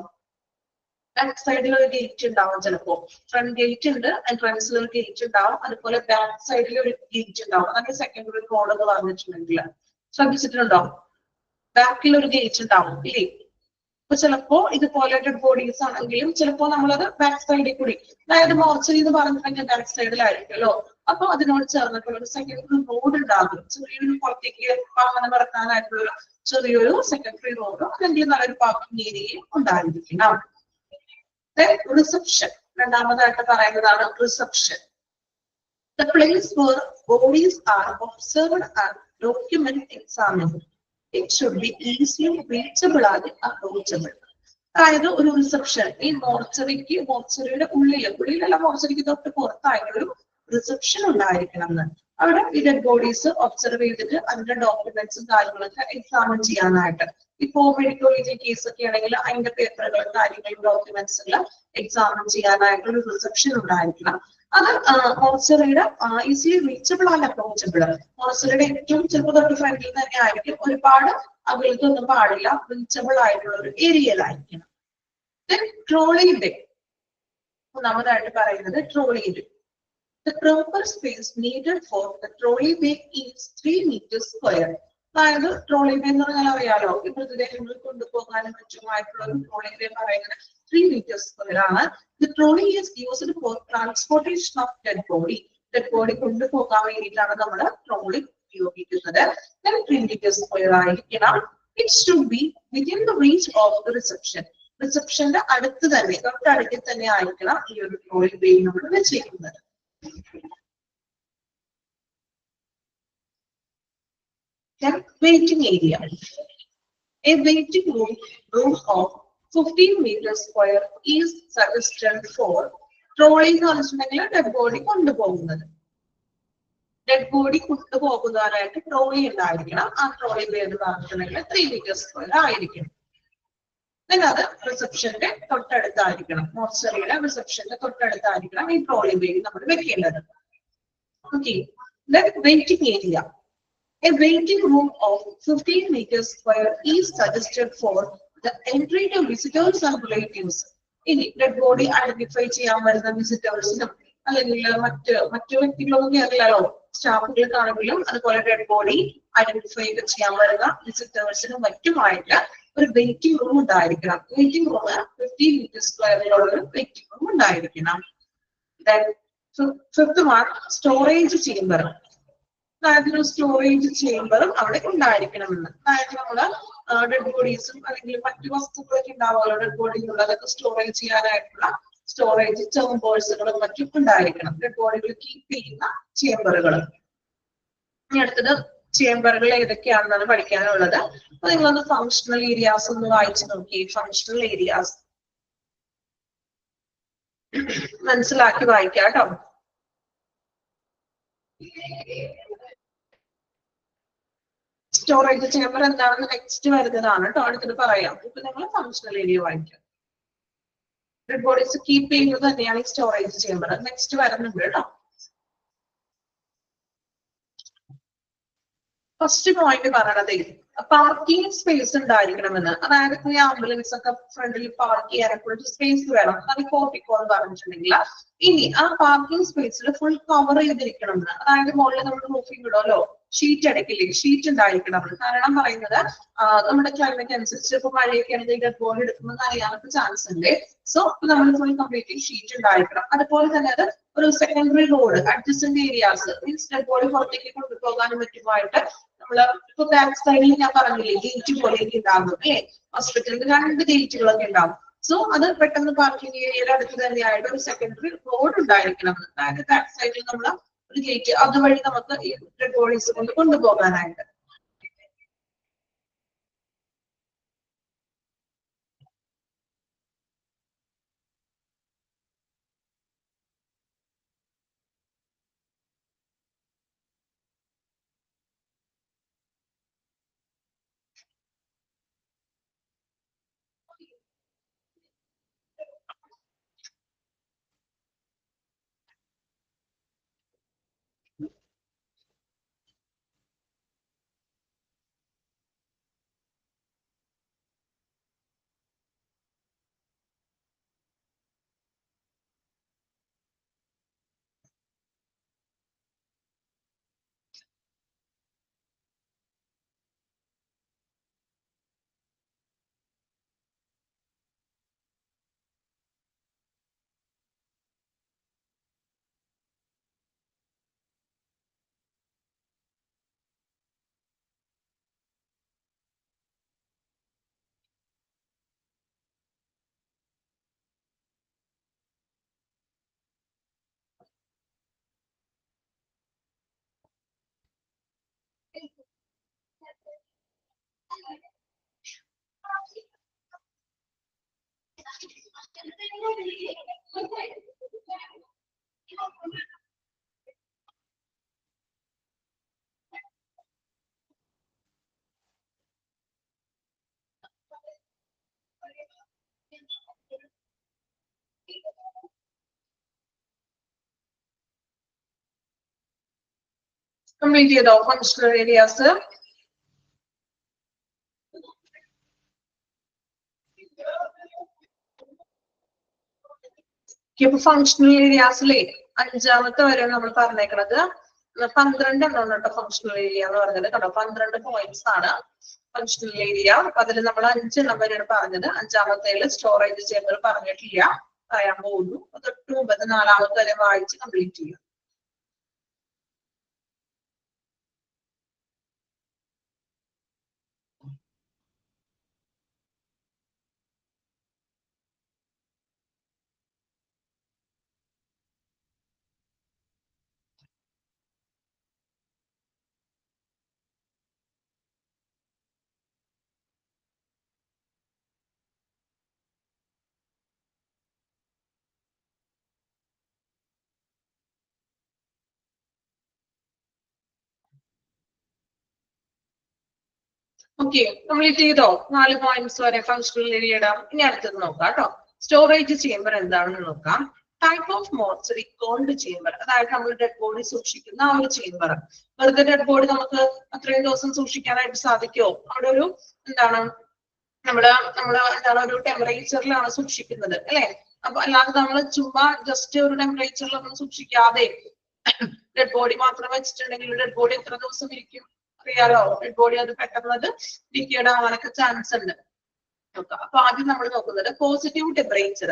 ബാക്ക് സൈഡിൽ ഒരു ഗേറ്റ് ഉണ്ടാവും. ചിലപ്പോ ഫ്രണ്ട് ഗേറ്റ് ഉണ്ട്, എൻട്രൻസിൽ ഒരു ഗേറ്റ് ഉണ്ടാവും. അതുപോലെ ബാക്ക് സൈഡിൽ ഒരു ഗേറ്റ് ഉണ്ടാവും. അതാണ് സെക്കൻഡറി റോഡ് എന്ന് പറഞ്ഞിട്ടുണ്ടെങ്കിൽ ശ്രദ്ധിച്ചിട്ടുണ്ടോ? ബാക്കിൽ ഒരു ഗേറ്റ് ഉണ്ടാവും ഇല്ലേ? അപ്പൊ ചിലപ്പോ ഇതുപോലെ ഡെഡ് ബോഡീസ് ആണെങ്കിലും ചിലപ്പോ നമ്മളത് ബാക്ക് സൈഡിൽ കൂടി, അതായത് മോർച്ചറി എന്ന് പറഞ്ഞിട്ടുണ്ടെങ്കിൽ ബാക്ക് സൈഡിലായിരിക്കുമല്ലോ. അപ്പൊ അതിനോട് ചേർന്നിട്ടുള്ള ഒരു സെക്കൻഡറി റോഡ് ഉണ്ടാകും. ചെറിയൊരു പുറത്തേക്ക് വാഹനം ഇറക്കാനായിട്ടുള്ള ചെറിയൊരു സെക്കൻഡറി റോഡോ അല്ലെങ്കിൽ നല്ലൊരു പാർക്കിംഗ് ഏരിയയും ഉണ്ടായിരിക്കണം. റിസപ്ഷൻ രണ്ടാമതായിട്ട് പറയുന്നതാണ് reception. The place where bodies are observed and documented, examined. It should be easily reachable and approachable. അതായത് ഒരു റിസപ്ഷൻ ഈ മോർച്ചറിയുടെ ഉള്ളിലല്ല, മോർച്ചറിക്ക് തൊട്ട് പുറത്തായിട്ട് ഒരു റിസപ്ഷൻ ഉണ്ടായിരിക്കണം എന്ന്. അവിടെ ഈ ഡെഡ് ബോഡീസ് ഒബ്സർവ് ചെയ്തിട്ട് അതിന്റെ ഡോക്യുമെന്റ്സും കാര്യങ്ങളൊക്കെ എക്സാമിൻ ചെയ്യാനായിട്ട്, ഇപ്പോ മെഡിക്കൽ കേസ് ഒക്കെ ആണെങ്കിൽ അതിന്റെ പേപ്പറുകൾ കാര്യങ്ങളും ഡോക്യുമെന്റ്സ് എല്ലാം എക്സാമിൻ ചെയ്യാനായിട്ട് ഒരു റിസപ്ഷൻ ഉണ്ടായിരിക്കണം. അത് മോർച്ചറിയുടെ ഈസിലി റീച്ചബിൾ ആൻഡ് അപ്രോച്ചബിൾ. മോർച്ചറിയുടെ ഏറ്റവും ചെറുപ്പം തൊട്ട് ഫ്രണ്ടിൽ തന്നെ ആയിരിക്കും. ഒരുപാട് അകലത്തൊന്നും പാടില്ല. റീച്ചബിൾ ആയിട്ടുള്ള ഒരു ഏരിയയിലായിരിക്കണം. ട്രോളി ഡേ ഒന്നാമതായിട്ട് പറയുന്നത് trolley day. The proper space needed for the trolley bay is 3 meters square. അതായത് ട്രോളി ബേ എന്ന് പറഞ്ഞാൽ അറിയാലോ, ഈ മൃതദേഹങ്ങൾ കൊണ്ടുപോകാനും മറ്റുമായിട്ടുള്ള ഒരു ട്രോളി ബേ പറയുന്നത് 3 meters square ആണ്. The trolley is used for transportation of dead body. Dead body കൊണ്ടുപോകാൻ വേണ്ടിയിട്ടാണ് നമ്മൾ ട്രോളി ഉപയോഗിക്കുന്നത്. 3 meters square ആയിരിക്കണം. It should be within the reach of the reception. റിസപ്ഷന്റെ അടുത്ത് തന്നെ, തൊട്ടടുത്ത് തന്നെ ആയിരിക്കണം ഈ ഒരു ട്രോളി ബേ നമ്മൾ വെച്ചിരിക്കുന്നത്. Then waiting area. A waiting room of 15 meters square is suggested for trolley എന്ന് പറഞ്ഞിട്ടുണ്ടെങ്കിൽ ഡെഡ് ബോഡി കൊണ്ടുപോകുന്നത്. ഡെഡ് ബോഡി കൊണ്ടുപോകുന്നതിനായിട്ട് ട്രോളി ഉണ്ടായിരിക്കണം. ആ ട്രോളി ബേ എന്ന് പറഞ്ഞിട്ടുണ്ടെങ്കിൽ 3 meters square ആയിരിക്കണം. അത് റിസപ്ഷന്റെ തൊട്ടടുത്തായിരിക്കണം. മോർച്ചറിയുടെ റിസപ്ഷന്റെ തൊട്ടടുത്തായിരിക്കണം ഈ ട്രോളി ബേ നമ്മൾ വെക്കേണ്ടത്. Okay, waiting area. A waiting room of 15 meters square is suggested for the entry to visitors and relatives. ഇനി ഡെഡ് ബോഡി ഐഡന്റിഫൈ ചെയ്യാൻ വരുന്ന വിസിറ്റേഴ്സിനും അല്ലെങ്കിൽ മറ്റു വ്യക്തികളൊന്നും അറിയാലോ, സ്റ്റാഫുകൾക്കാണെങ്കിലും അതുപോലെ ഡെഡ് ബോഡി ഐഡന്റിഫൈ ചെയ്യാൻ വരുന്ന വിസിറ്റേഴ്സിനും മറ്റുമായിട്ട് ഒരു വെയിറ്റിംഗ് റൂം ഉണ്ടായിരിക്കണം. വെയിറ്റിംഗ് റൂം 15 meters സ്ക്വയറിലുള്ള ഒരു വെയിറ്റിംഗ് റൂം ഉണ്ടായിരിക്കണം. Fifth mark storage chamber. അതായത് ഒരു സ്റ്റോറേജ് ചേംബറും അവിടെ ഉണ്ടായിരിക്കണമെന്ന്. അതായത് നമ്മള് ഡെഡ് ബോഡീസും അല്ലെങ്കിൽ മറ്റു വസ്തുക്കളൊക്കെ ഉണ്ടാവുമല്ലോ ഡെഡ് ബോഡിയിലുള്ള, അതൊക്കെ സ്റ്റോറേജ് ചെയ്യാനായിട്ടുള്ള സ്റ്റോറേജ് ചേംബേഴ്സുകളും മറ്റും ഉണ്ടായിരിക്കണം. ഡെഡ് ബോഡികൾ കീപ്പ് ചെയ്യുന്ന ചേംബറുകൾ. ഇനി അടുത്തത് ചേംബറുകൾ ഏതൊക്കെയാണെന്നാണ് പഠിക്കാനുള്ളത്. അപ്പൊ നിങ്ങളൊന്ന് ഫങ്ഷണൽ ഏരിയാസ് ഒന്ന് വായിച്ചു നോക്കി. ഫങ്ഷണൽ ഏരിയാസ് മനസ്സിലാക്കി വായിക്കാം കേട്ടോ. സ്റ്റോറേജ് ചേംബർ എന്താണെന്ന് നെക്സ്റ്റ് വരുന്നതാണ് കേട്ടോ, അടുത്തത് പറയാം. ഇപ്പൊ നിങ്ങൾ ഫങ്ഷണൽ ഏരിയ വായിക്കാം. ഡെഡ് ബോഡീസ് കീപ്പ് ചെയ്യുന്നത് തന്നെയാണ് ഈ സ്റ്റോറേജ് ചേംബർ. നെക്സ്റ്റ് വരുന്നുണ്ട് കേട്ടോ. ഫസ്റ്റ് പോയിന്റ് പറയണത് പാർക്കിംഗ് സ്പേസ് ഉണ്ടായിരിക്കണമെന്ന്. അതായത് ഈ ആംബുലൻസ് ഒക്കെ ഫ്രണ്ടിൽ പാർക്ക് ചെയ്യാനൊക്കെ ഒരു സ്പേസ് വേണം. അത് കോപ്പിക്കോ എന്ന് പറഞ്ഞിട്ടുണ്ടെങ്കിൽ ഇനി ആ പാർക്കിംഗ് സ്പേസിൽ ഫുൾ കവർ ചെയ്തിരിക്കണം എന്ന്. അതായത് മുകളിൽ നമ്മൾ റൂഫിംഗ് ഇടുമല്ലോ, ഷീറ്റ് അടക്കില്ലേ, ഷീറ്റ് ഉണ്ടായിരിക്കണം. കാരണം പറയുന്നത് നമ്മുടെ ക്ലൈമറ്റ് അനുസരിച്ച് ഇപ്പൊ മഴയൊക്കെ ആണെങ്കിൽ ഡെഡ് ബോഡി എടുക്കുമ്പോൾ അറിയാനൊക്കെ ചാൻസ് ഉണ്ട്. സോ നമ്മൾ ഫുൾ കംപ്ലീറ്റ് ഷീറ്റ് ഉണ്ടായിരിക്കണം. അതുപോലെ തന്നെ അത് ഒരു secondary road adjacent areas means dead body പുറത്തേക്ക് കൊണ്ടുപോകാനും മറ്റുമായിട്ട് നമ്മള് ഇപ്പൊ ബാക്ക് സൈഡിൽ ഞാൻ പറഞ്ഞില്ലേ ഗേറ്റ് പോലെയൊക്കെ ഉണ്ടാകും അല്ലേ, ഹോസ്പിറ്റലിൽ 2 ഗേറ്റുകളൊക്കെ ഉണ്ടാവും. സോ അത് പെട്ടെന്ന് പാർക്കിംഗ് ഏരിയയുടെ അടുത്ത് തന്നെയായിട്ട് ഒരു സെക്കൻഡറി റോഡ് ഉണ്ടായിരിക്കണം. അതായത് ബാക്ക് സൈഡിൽ നമ്മൾ ഒരു ഗേറ്റ്, അതുവഴി നമുക്ക് ഈ ഡെഡ് ബോഡീസ് കൊണ്ട് കൊണ്ടുപോകാനായിട്ട്. കംപ്ലീറ്റ് ചെയ്തോ ഫങ്ഷണൽ ഏരിയാസ്? ഇപ്പൊ ഫങ്ഷണൽ ഏരിയാസിലെ അഞ്ചാമത്തെ വരെ നമ്മൾ പറഞ്ഞേക്കണത് 12 എണ്ണം കേട്ടോ ഫങ്ഷണൽ ഏരിയ എന്ന് പറഞ്ഞത് കേട്ടോ. 12 പോയിന്റ്സ് ആണ് ഫങ്ഷണൽ ഏരിയ. അതിൽ നമ്മൾ 5 എണ്ണം വരെയാണ് പറഞ്ഞത്. അഞ്ചാമത്തേല് സ്റ്റോറേജ് ചേമ്പർ പറഞ്ഞിട്ടില്ല, പറയാൻ പോകുന്നു. തൊട്ട് മുമ്പ് 4-മത്തെ വരെ വായിച്ച് കംപ്ലീറ്റ് ചെയ്യാം. ഓക്കെ, കംപ്ലീറ്റ് ചെയ്തോ? 4 പോയിന്റ്സ് വരെ ഫങ്ഷണൽ ഏരിയയുടെ. ഇനി അടുത്തത് നോക്കാം കേട്ടോ. സ്റ്റോറേജ് ചേമ്പർ എന്താണെന്ന് നോക്കാം. Type of mortuary cold chamber, അതായത് നമ്മൾ ഡെഡ് ബോഡി സൂക്ഷിക്കുന്ന ആ ഒരു ചേമ്പർ. വെറുതെ ഡെഡ് ബോഡി നമുക്ക് അത്രയും ദിവസം സൂക്ഷിക്കാനായിട്ട് സാധിക്കുമോ? അവിടെ ഒരു എന്താണ് നമ്മള് എന്താണ് ഒരു ടെമ്പറേച്ചറിലാണ് സൂക്ഷിക്കുന്നത് അല്ലെ. അപ്പൊ അല്ലാതെ നമ്മൾ ചുമ്മാ ജസ്റ്റ് ഒരു ടെമ്പറേച്ചറിലൊന്നും സൂക്ഷിക്കാതെ ഡെഡ് ബോഡി മാത്രം വെച്ചിട്ടുണ്ടെങ്കിൽ ഡെഡ് ബോഡി എത്ര ദിവസം ഇരിക്കും അറിയാലോ. ഡെഡ് ബോഡി അത് പെട്ടെന്ന് ഡിക്കേഡ് ആവാനൊക്കെ ചാൻസ് ഉണ്ട്. അപ്പൊ ആദ്യം നമ്മൾ നോക്കുന്നത് positive temperature.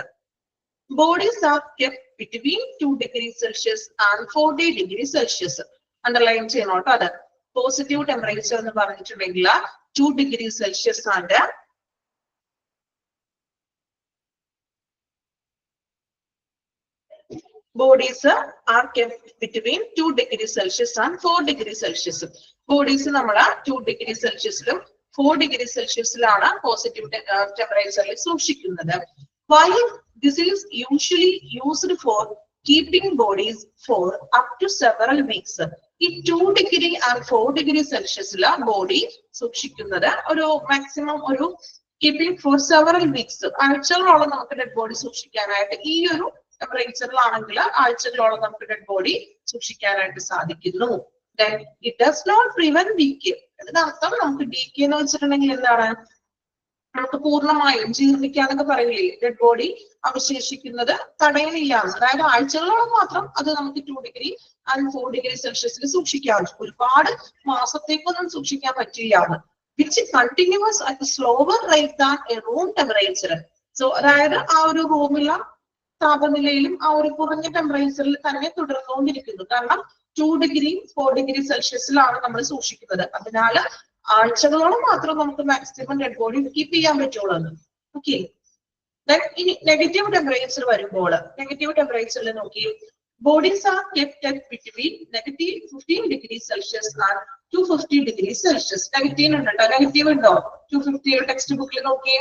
Bodies are kept between 2 degrees Celsius and 40 degrees Celsius. Underline ചെയ്യണം കേട്ടോ. അത് പോസിറ്റീവ് ടെമ്പറേച്ചർ എന്ന് പറഞ്ഞിട്ടുണ്ടെങ്കിൽ 2 degrees Celsius ആണ്. Bodies are kept between 2 degrees Celsius and 4 degrees Celsius. Bodies നമ്മൾ 2 degrees Celsius-ലും 4 degrees Celsius-ലാണ് പോസിറ്റീവ് ടെമ്പറേച്ചറിൽ സൂക്ഷിക്കുന്നത്. While this is usually used for keeping bodies for up to several weeks. ഈ 2 degree and 4 degree Celsius-ല ബോഡി സൂക്ഷിക്കുന്നത് ഒരു maximum ഒരു keeping four several weeks, ആഴ്ചകളോളം നമുക്ക് dead body സൂക്ഷിക്കാനായിട്ട് ഈ ഒരു ടെമ്പറേച്ചറിലാണെങ്കിൽ ആഴ്ചകളോളം നമുക്ക് ഡെഡ് ബോഡി സൂക്ഷിക്കാനായിട്ട് സാധിക്കുന്നു. Then it does not prevent decay. അതിനർത്ഥം നമുക്ക് ഡീക്കേ എന്ന് വെച്ചിട്ടുണ്ടെങ്കിൽ എന്താണ്, നമുക്ക് പൂർണ്ണമായും ജീർണിക്കാന്നൊക്കെ പറയില്ലേ, ഡെഡ് ബോഡി അവശേഷിക്കുന്നത് തടയണില്ല. അതായത് ആഴ്ചകളോളം മാത്രം അത് നമുക്ക് 2 degree and 4 degree Celsius-ൽ സൂക്ഷിക്കാം. ഒരുപാട് മാസത്തേക്കൊന്നും സൂക്ഷിക്കാൻ പറ്റില്ല. Which continues at a slower rate than a room temperature. So അതായത് ആ ഒരു റൂമില താപനിലയിലും ആ ഒരു കുറഞ്ഞ ടെമ്പറേച്ചറിൽ തന്നെ തുടർന്നുകൊണ്ടിരിക്കുന്നു. കാരണം 2 degree 4 degree Celsius-ലാണ് നമ്മൾ സൂക്ഷിക്കുന്നത്. അതിനാൽ ആഴ്ചകളോളം മാത്രം നമുക്ക് മാക്സിമം ഡെഡ് ബോഡി കീപ്പ് ചെയ്യാൻ പറ്റുള്ളൂ. ഓക്കെ, ഇനി നെഗറ്റീവ് ടെമ്പറേച്ചർ വരുമ്പോൾ നെഗറ്റീവ് ടെമ്പറേച്ചറിൽ നോക്കി bodies are kept at between -15 degrees Celsius and 250 degrees Celsius. Negative ഉണ്ട് കേട്ടോ. നെഗറ്റീവ് ഉണ്ടോ? 250 ടെക്സ്റ്റ് ബുക്കിൽ നോക്കി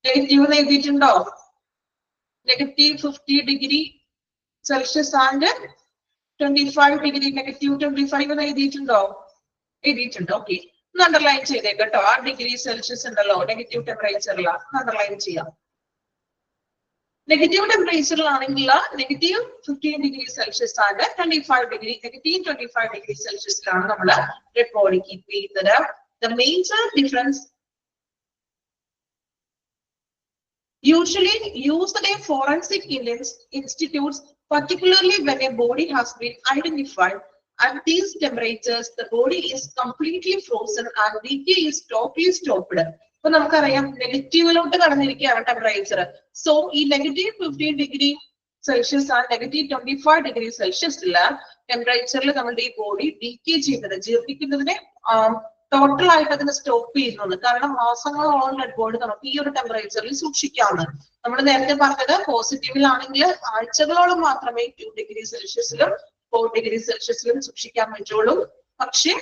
negative എഴുതിയിട്ടുണ്ടോ? -50 degree Celsius and 25 degree -25 എന്ന് എഴുതിയിട്ടുണ്ടോ? എഴുതിയിട്ടുണ്ട്. ഓക്കെ, ഒന്ന് അണ്ടർലൈൻ ചെയ്തേക്കട്ടോ. ആ ഡിഗ്രി സെൽഷ്യസ് ഉണ്ടല്ലോ നെഗറ്റീവ് ടെമ്പറേച്ചറിൽ, അണ്ടർലൈൻ ചെയ്യാം. നെഗറ്റീവ് ടെമ്പറേച്ചറിലാണെങ്കിൽ -15 degree Celsius ആണ്, -25 degree Celsius-ലാണ് നമ്മൾ ഡെഡ് ബോഡി കീപ്പ് ചെയ്യുന്നത്. The major difference usually used by forensic institutes, particularly when a body has been identified at these temperatures, the body is completely frozen and decay is totally stopped. അപ്പൊ നമുക്കറിയാം നെഗറ്റീവിലോട്ട് കടന്നിരിക്കുകയാണ് temperature. So ഈ -15 degree Celsius ആണ് -25 degree Celsius-ല് ടെമ്പറേച്ചറിൽ നമ്മുടെ ഈ body decay ചെയ്യുന്നത്, ജീർണിക്കുന്നതിനെ total ആയിട്ട് അതിനെ സ്റ്റോപ്പ് ചെയ്യുന്നത്. കാരണം മാസങ്ങളോളം ഡെഡ് ബോഡി നമുക്ക് ഈ ഒരു ടെമ്പറേച്ചറിൽ സൂക്ഷിക്കാവുന്ന. നമ്മൾ നേരത്തെ പറഞ്ഞത് പോസിറ്റീവിലാണെങ്കിൽ ആഴ്ചകളോളം മാത്രമേ 2 degree Celsius-ലും 4 degree Celsius-ലും സൂക്ഷിക്കാൻ പറ്റുള്ളൂ. പക്ഷെ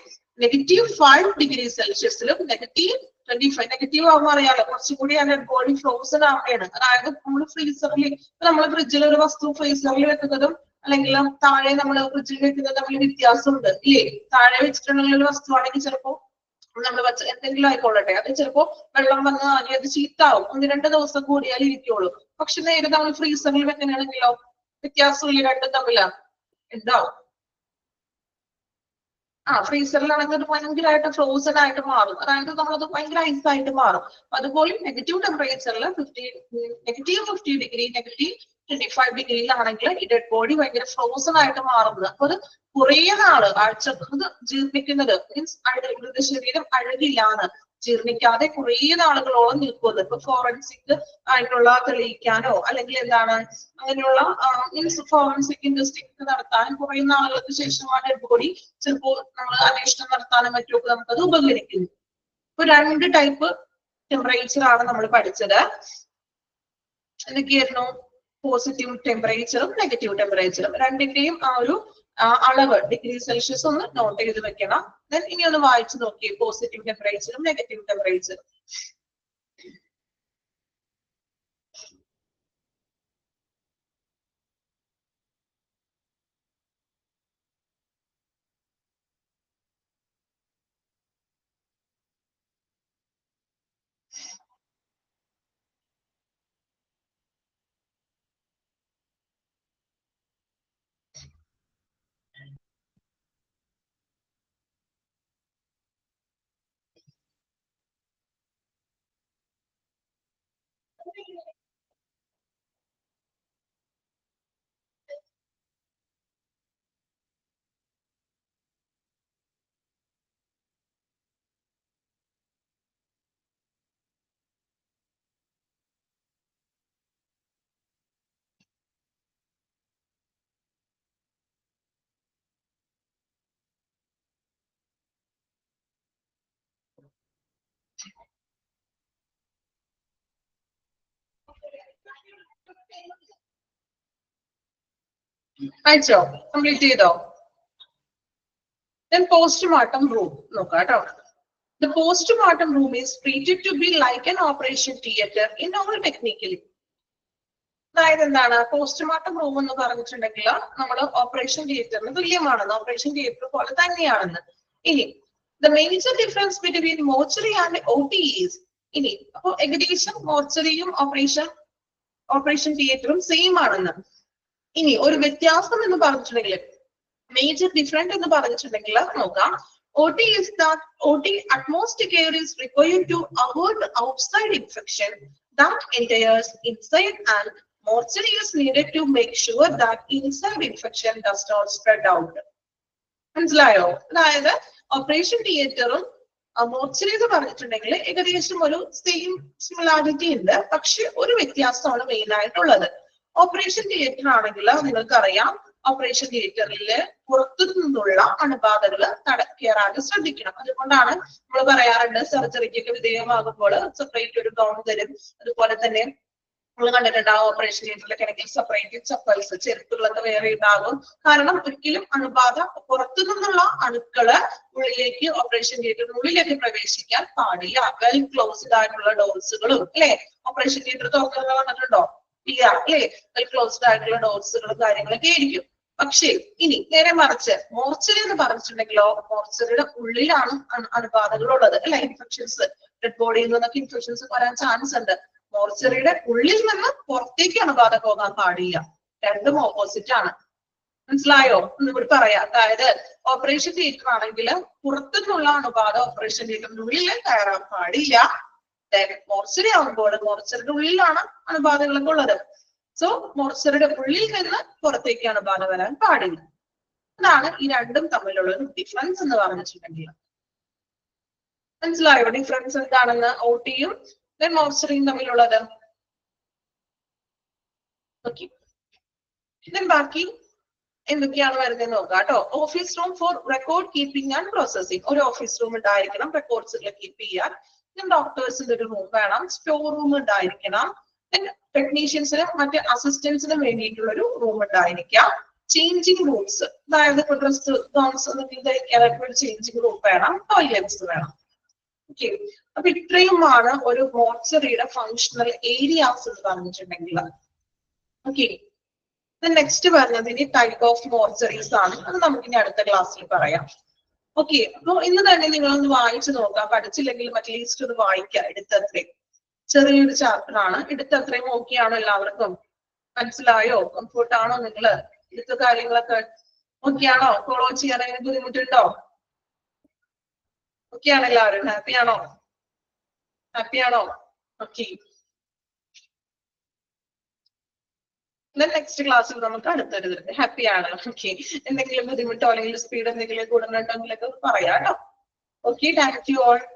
-5 degree Celsius-ലും -25 നെഗറ്റീവ് ആകുമ്പോൾ അറിയാലോ കുറച്ചുകൂടി ഡെഡ് ബോഡി ഫ്രോസൺ ആവുകയാണ്. അതായത് നമ്മൾ ഫ്രീസറിൽ നമ്മൾ ഫ്രിഡ്ജിൽ ഒരു വസ്തു ഫ്രീസറിൽ വെക്കുന്നതും അല്ലെങ്കിൽ താഴെ നമ്മൾ ഫ്രിഡ്ജിൽ വെക്കുന്നതും തമ്മിൽ വ്യത്യാസമുണ്ട് ഇല്ലേ? താഴെ വെച്ചിട്ടുള്ള ഒരു വസ്തു ആണെങ്കിൽ ചിലപ്പോ നമ്മൾ എന്തെങ്കിലും ആയിക്കൊള്ളട്ടെ, അത് ചിലപ്പോ വെള്ളം വന്ന് അത് ചീത്താവും, 1-2 ദിവസം കൂടിയാൽ ഇരിക്കുള്ളൂ. പക്ഷെ നേരെ നമ്മൾ ഫ്രീസറിൽ വെക്കുകയാണെങ്കിലോ വ്യത്യാസമില്ല, രണ്ടും തമ്മിലാണ് ഉണ്ടാവും. ഫ്രീസറിലാണെങ്കിൽ അത് ഭയങ്കരമായിട്ട് ഫ്രോസൺ ആയിട്ട് മാറും, അതായത് നമ്മളത് ഭയങ്കര ഐസ് ആയിട്ട് മാറും. അതുപോലെ നെഗറ്റീവ് ടെമ്പറേച്ചറിൽ -50 ഡിഗ്രി, -25 ഡിഗ്രിയിലാണെങ്കിൽ ഈ ഡെഡ് ബോഡി ഭയങ്കര ഫ്രോസൺ ആയിട്ട് മാറുന്നത്. അപ്പൊ അത് കുറേ നാള് ആഴ്ച അത് ജീർണിക്കുന്നത് മീൻസ് മൃതശരീരം അഴകില്ലാന്ന് ജീർണിക്കാതെ കുറേ നാളുകളോളം നിൽക്കുന്നത്. ഇപ്പൊ ഫോറൻസിക് ആയിട്ടുള്ള തെളിയിക്കാനോ അല്ലെങ്കിൽ എന്താണ് അങ്ങനെയുള്ള മീൻസ് ഫോറൻസിക് ഇൻവെസ്റ്റിഗേഷൻ നടത്താനും കുറെ നാളുകൾക്ക് ശേഷമാണ് ഡെഡ് ബോഡി ചിലപ്പോൾ നമ്മൾ അന്വേഷണം നടത്താനും മറ്റുമൊക്കെ നമുക്കത് ഉപകരിക്കുന്നു. ഇപ്പൊ 2 ടൈപ്പ് ടെമ്പറേച്ചർ ആണ് നമ്മൾ പഠിച്ചത്. എന്തൊക്കെയായിരുന്നു? പോസിറ്റീവ് ടെമ്പറേച്ചറും നെഗറ്റീവ് ടെമ്പറേച്ചറും. രണ്ടിന്റെയും ആ ഒരു അളവ് ഡിഗ്രി സെൽഷ്യസ് ഒന്ന് നോട്ട് ചെയ്ത് വെക്കണം. ദെൻ ഇനി ഒന്ന് വായിച്ചു നോക്കി പോസിറ്റീവ് ടെമ്പറേച്ചറും നെഗറ്റീവ് ടെമ്പറേച്ചറും. അയച്ചോ? കംപ്ലീറ്റ് ചെയ്തോ? Then postmortem room നോക്കാം കേട്ടോ. The postmortem room is treated to be like an operation theatre in all technically. അതായത് എന്താണ് പോസ്റ്റ്മോർട്ടം റൂം എന്ന് പറഞ്ഞിട്ടുണ്ടെങ്കിൽ നമ്മൾ ഓപ്പറേഷൻ തിയേറ്ററിന് തുല്യമാണെന്ന്, ഓപ്പറേഷൻ തിയേറ്റർ പോലെ തന്നെയാണെന്ന്. ഇനി the major difference between mortuary and OT is, ഇനി അപ്പൊ ഏകദേശം മോർച്ചറിയും ഓപ്പറേഷൻ തിയേറ്ററും സെയിം ആണെന്ന്. ഇനി ഒരു വ്യത്യാസം എന്ന് പറഞ്ഞിട്ടുണ്ടെങ്കിൽ മേജർ ഡിഫറൻറ്റ് എന്ന് പറഞ്ഞിട്ടുണ്ടെങ്കിൽ നോക്കാം. OT is that OT atmospheric air is required to avoid outside infection that enters inside, and mortuary is needed to make sure that inside infection does not spread out. മനസ്സിലായോ? അതായത് operation തിയേറ്ററും mortuary എന്ന് പറഞ്ഞിട്ടുണ്ടെങ്കിൽ ഏകദേശം ഒരു same similarity ഉണ്ട്, പക്ഷെ ഒരു വ്യത്യാസമാണ് മെയിൻ ആയിട്ടുള്ളത്. ഓപ്പറേഷൻ തിയേറ്റർ ആണെങ്കിൽ നിങ്ങൾക്കറിയാം, ഓപ്പറേഷൻ തിയേറ്ററിൽ പുറത്തു നിന്നുള്ള അണുബാധകൾ കയറാൻ ശ്രദ്ധിക്കണം. അതുകൊണ്ടാണ് നമ്മൾ പറയാറുണ്ട് സർജറിക്കൊക്കെ വിധേയമാകുമ്പോൾ സെപ്പറേറ്റ് ഒരു ഗൗൺ തരും. അതുപോലെ തന്നെ നമ്മൾ കണ്ടിട്ടുണ്ടാവും ഓപ്പറേഷൻ തിയേറ്ററിലൊക്കെ ആണെങ്കിൽ സെപ്പറേറ്റ് ചപ്പൽസ്, ചെരുപ്പുകളൊക്കെ വേറെ ഉണ്ടാകും. കാരണം ഒരിക്കലും അണുബാധ പുറത്തു നിന്നുള്ള അണുക്കള് ഉള്ളിലേക്ക് ഓപ്പറേഷൻ തിയേറ്ററിനുള്ളിലേക്ക് പ്രവേശിക്കാൻ പാടില്ല. വെൽ ക്ലോസ്ഡ് ആയിട്ടുള്ള ഡോർസുകളും അല്ലെ, ഓപ്പറേഷൻ തിയേറ്റർ തുറക്കുന്നത് കണ്ടിട്ടുണ്ടോ? ഇല്ല അല്ലെ, വെൽ ക്ലോസ്ഡ് ആയിട്ടുള്ള ഡോർസുകളും കാര്യങ്ങളൊക്കെ ആയിരിക്കും. പക്ഷേ ഇനി നേരെ മറിച്ച് മോർച്ചറി എന്ന് പറഞ്ഞിട്ടുണ്ടെങ്കിലോ മോർച്ചറിയുടെ ഉള്ളിലാണ് അണുബാധകൾ ഉള്ളത് അല്ലെ, ഇൻഫെക്ഷൻസ്, ഡെഡ് ബോഡിയിൽ നിന്നൊക്കെ ഇൻഫെക്ഷൻസ് വരാൻ ചാൻസ് ഉണ്ട്. മോർച്ചറിയുടെ ഉള്ളിൽ നിന്ന് പുറത്തേക്ക് അണുബാധ പോകാൻ പാടില്ല. രണ്ടും ഓപ്പോസിറ്റ് ആണ്. മനസ്സിലായോ? ഒന്നുകൂടി പറയാം. അതായത് ഓപ്പറേഷൻ തിയേറ്റർ ആണെങ്കിൽ പുറത്തുനിന്നുള്ള അണുബാധ ഓപ്പറേഷൻ തിയേറ്ററിനുള്ളിൽ കയറാൻ പാടില്ല. മോർച്ചറി ആകുമ്പോൾ മോർച്ചറിയുടെ ഉള്ളിലാണ് അണുബാധകളൊക്കെ ഉള്ളത്. സോ മോർച്ചറിയുടെ ഉള്ളിൽ നിന്ന് പുറത്തേക്ക് അണുബാധ വരാൻ പാടില്ല. അതാണ് ഈ രണ്ടും തമ്മിലുള്ള ഒരു ഡിഫറൻസ് എന്ന് പറഞ്ഞിട്ടുണ്ടെങ്കിൽ. മനസ്സിലായോ ഡിഫറൻസ് എന്താണെന്ന് OT-യും മോർച്ചറിയും തമ്മിലുള്ളത്? ഓക്കെ, ബാക്കി എന്തൊക്കെയാണ് വരുന്നത് നോക്കാം കേട്ടോ. Office room for record keeping and processing. ഒരു ഓഫീസ് റൂം ഉണ്ടായിരിക്കണം റെക്കോർഡ്സുകൾ കീപ്പ് ചെയ്യാൻ. ഡോക്ടേഴ്സിന്റെ ഒരു റൂം വേണം. സ്റ്റോർ റൂം ഉണ്ടായിരിക്കണം. ടെക്നീഷ്യൻസിനും മറ്റ് അസിസ്റ്റൻസിനും വേണ്ടിയിട്ടുള്ള ഒരു റൂം ഉണ്ടായിരിക്കാം. ചേഞ്ചിങ് റൂംസ്, അതായത് ഇപ്പൊ ഡ്രസ് ഗൗൺസ് ഒന്നും ധരിക്കാനായിട്ട് ഒരു ചേഞ്ചിങ് റൂം വേണം. ടോയ്ലറ്റ്സ് വേണം. ഓക്കെ, അപ്പൊ ഇത്രയുമാണ് ഒരു മോർച്ചറിയുടെ ഫങ്ഷണൽ ഏരിയാസ് എന്ന് പറഞ്ഞിട്ടുണ്ടെങ്കിൽ. ഓക്കെ, നെക്സ്റ്റ് പറഞ്ഞതിന് ടൈപ്പ് ഓഫ് മോർച്ചറീസ് ആണ്. അത് നമുക്ക് ഇനി അടുത്ത ക്ലാസ്സിൽ പറയാം. ഓക്കെ, അപ്പൊ ഇന്ന് തന്നെ നിങ്ങളൊന്ന് വായിച്ചു നോക്കാം. പഠിച്ചില്ലെങ്കിലും അറ്റ്ലീസ്റ്റ് ഒന്ന് വായിക്കാം. എടുത്തത്രയും ചെറിയൊരു ചാപ്റ്റർ ആണ്. എടുത്തത്രയും ഓക്കെ ആണോ എല്ലാവർക്കും? മനസ്സിലായോ? കംഫോർട്ട് ആണോ? നിങ്ങള് എടുത്ത കാര്യങ്ങളൊക്കെ ഓക്കെ ആണോ? ഫോളോ ചെയ്യാൻ ബുദ്ധിമുട്ടുണ്ടോ? ഓക്കെ ആണോ എല്ലാവരും? ഹാപ്പി ആണോ? ഹാപ്പി ആണോ? ഓക്കെ. നെക്സ്റ്റ് ക്ലാസ്സിൽ നമുക്ക് അടുത്തൊരു ഹാപ്പി ആണ്. ഓക്കെ. എന്തെങ്കിലും ബുദ്ധിമുട്ടോ അല്ലെങ്കിൽ സ്പീഡ് എന്തെങ്കിലും കൂടുന്നുണ്ടെങ്കിലൊക്കെ പറയാം കേട്ടോ. Okay, thank you all.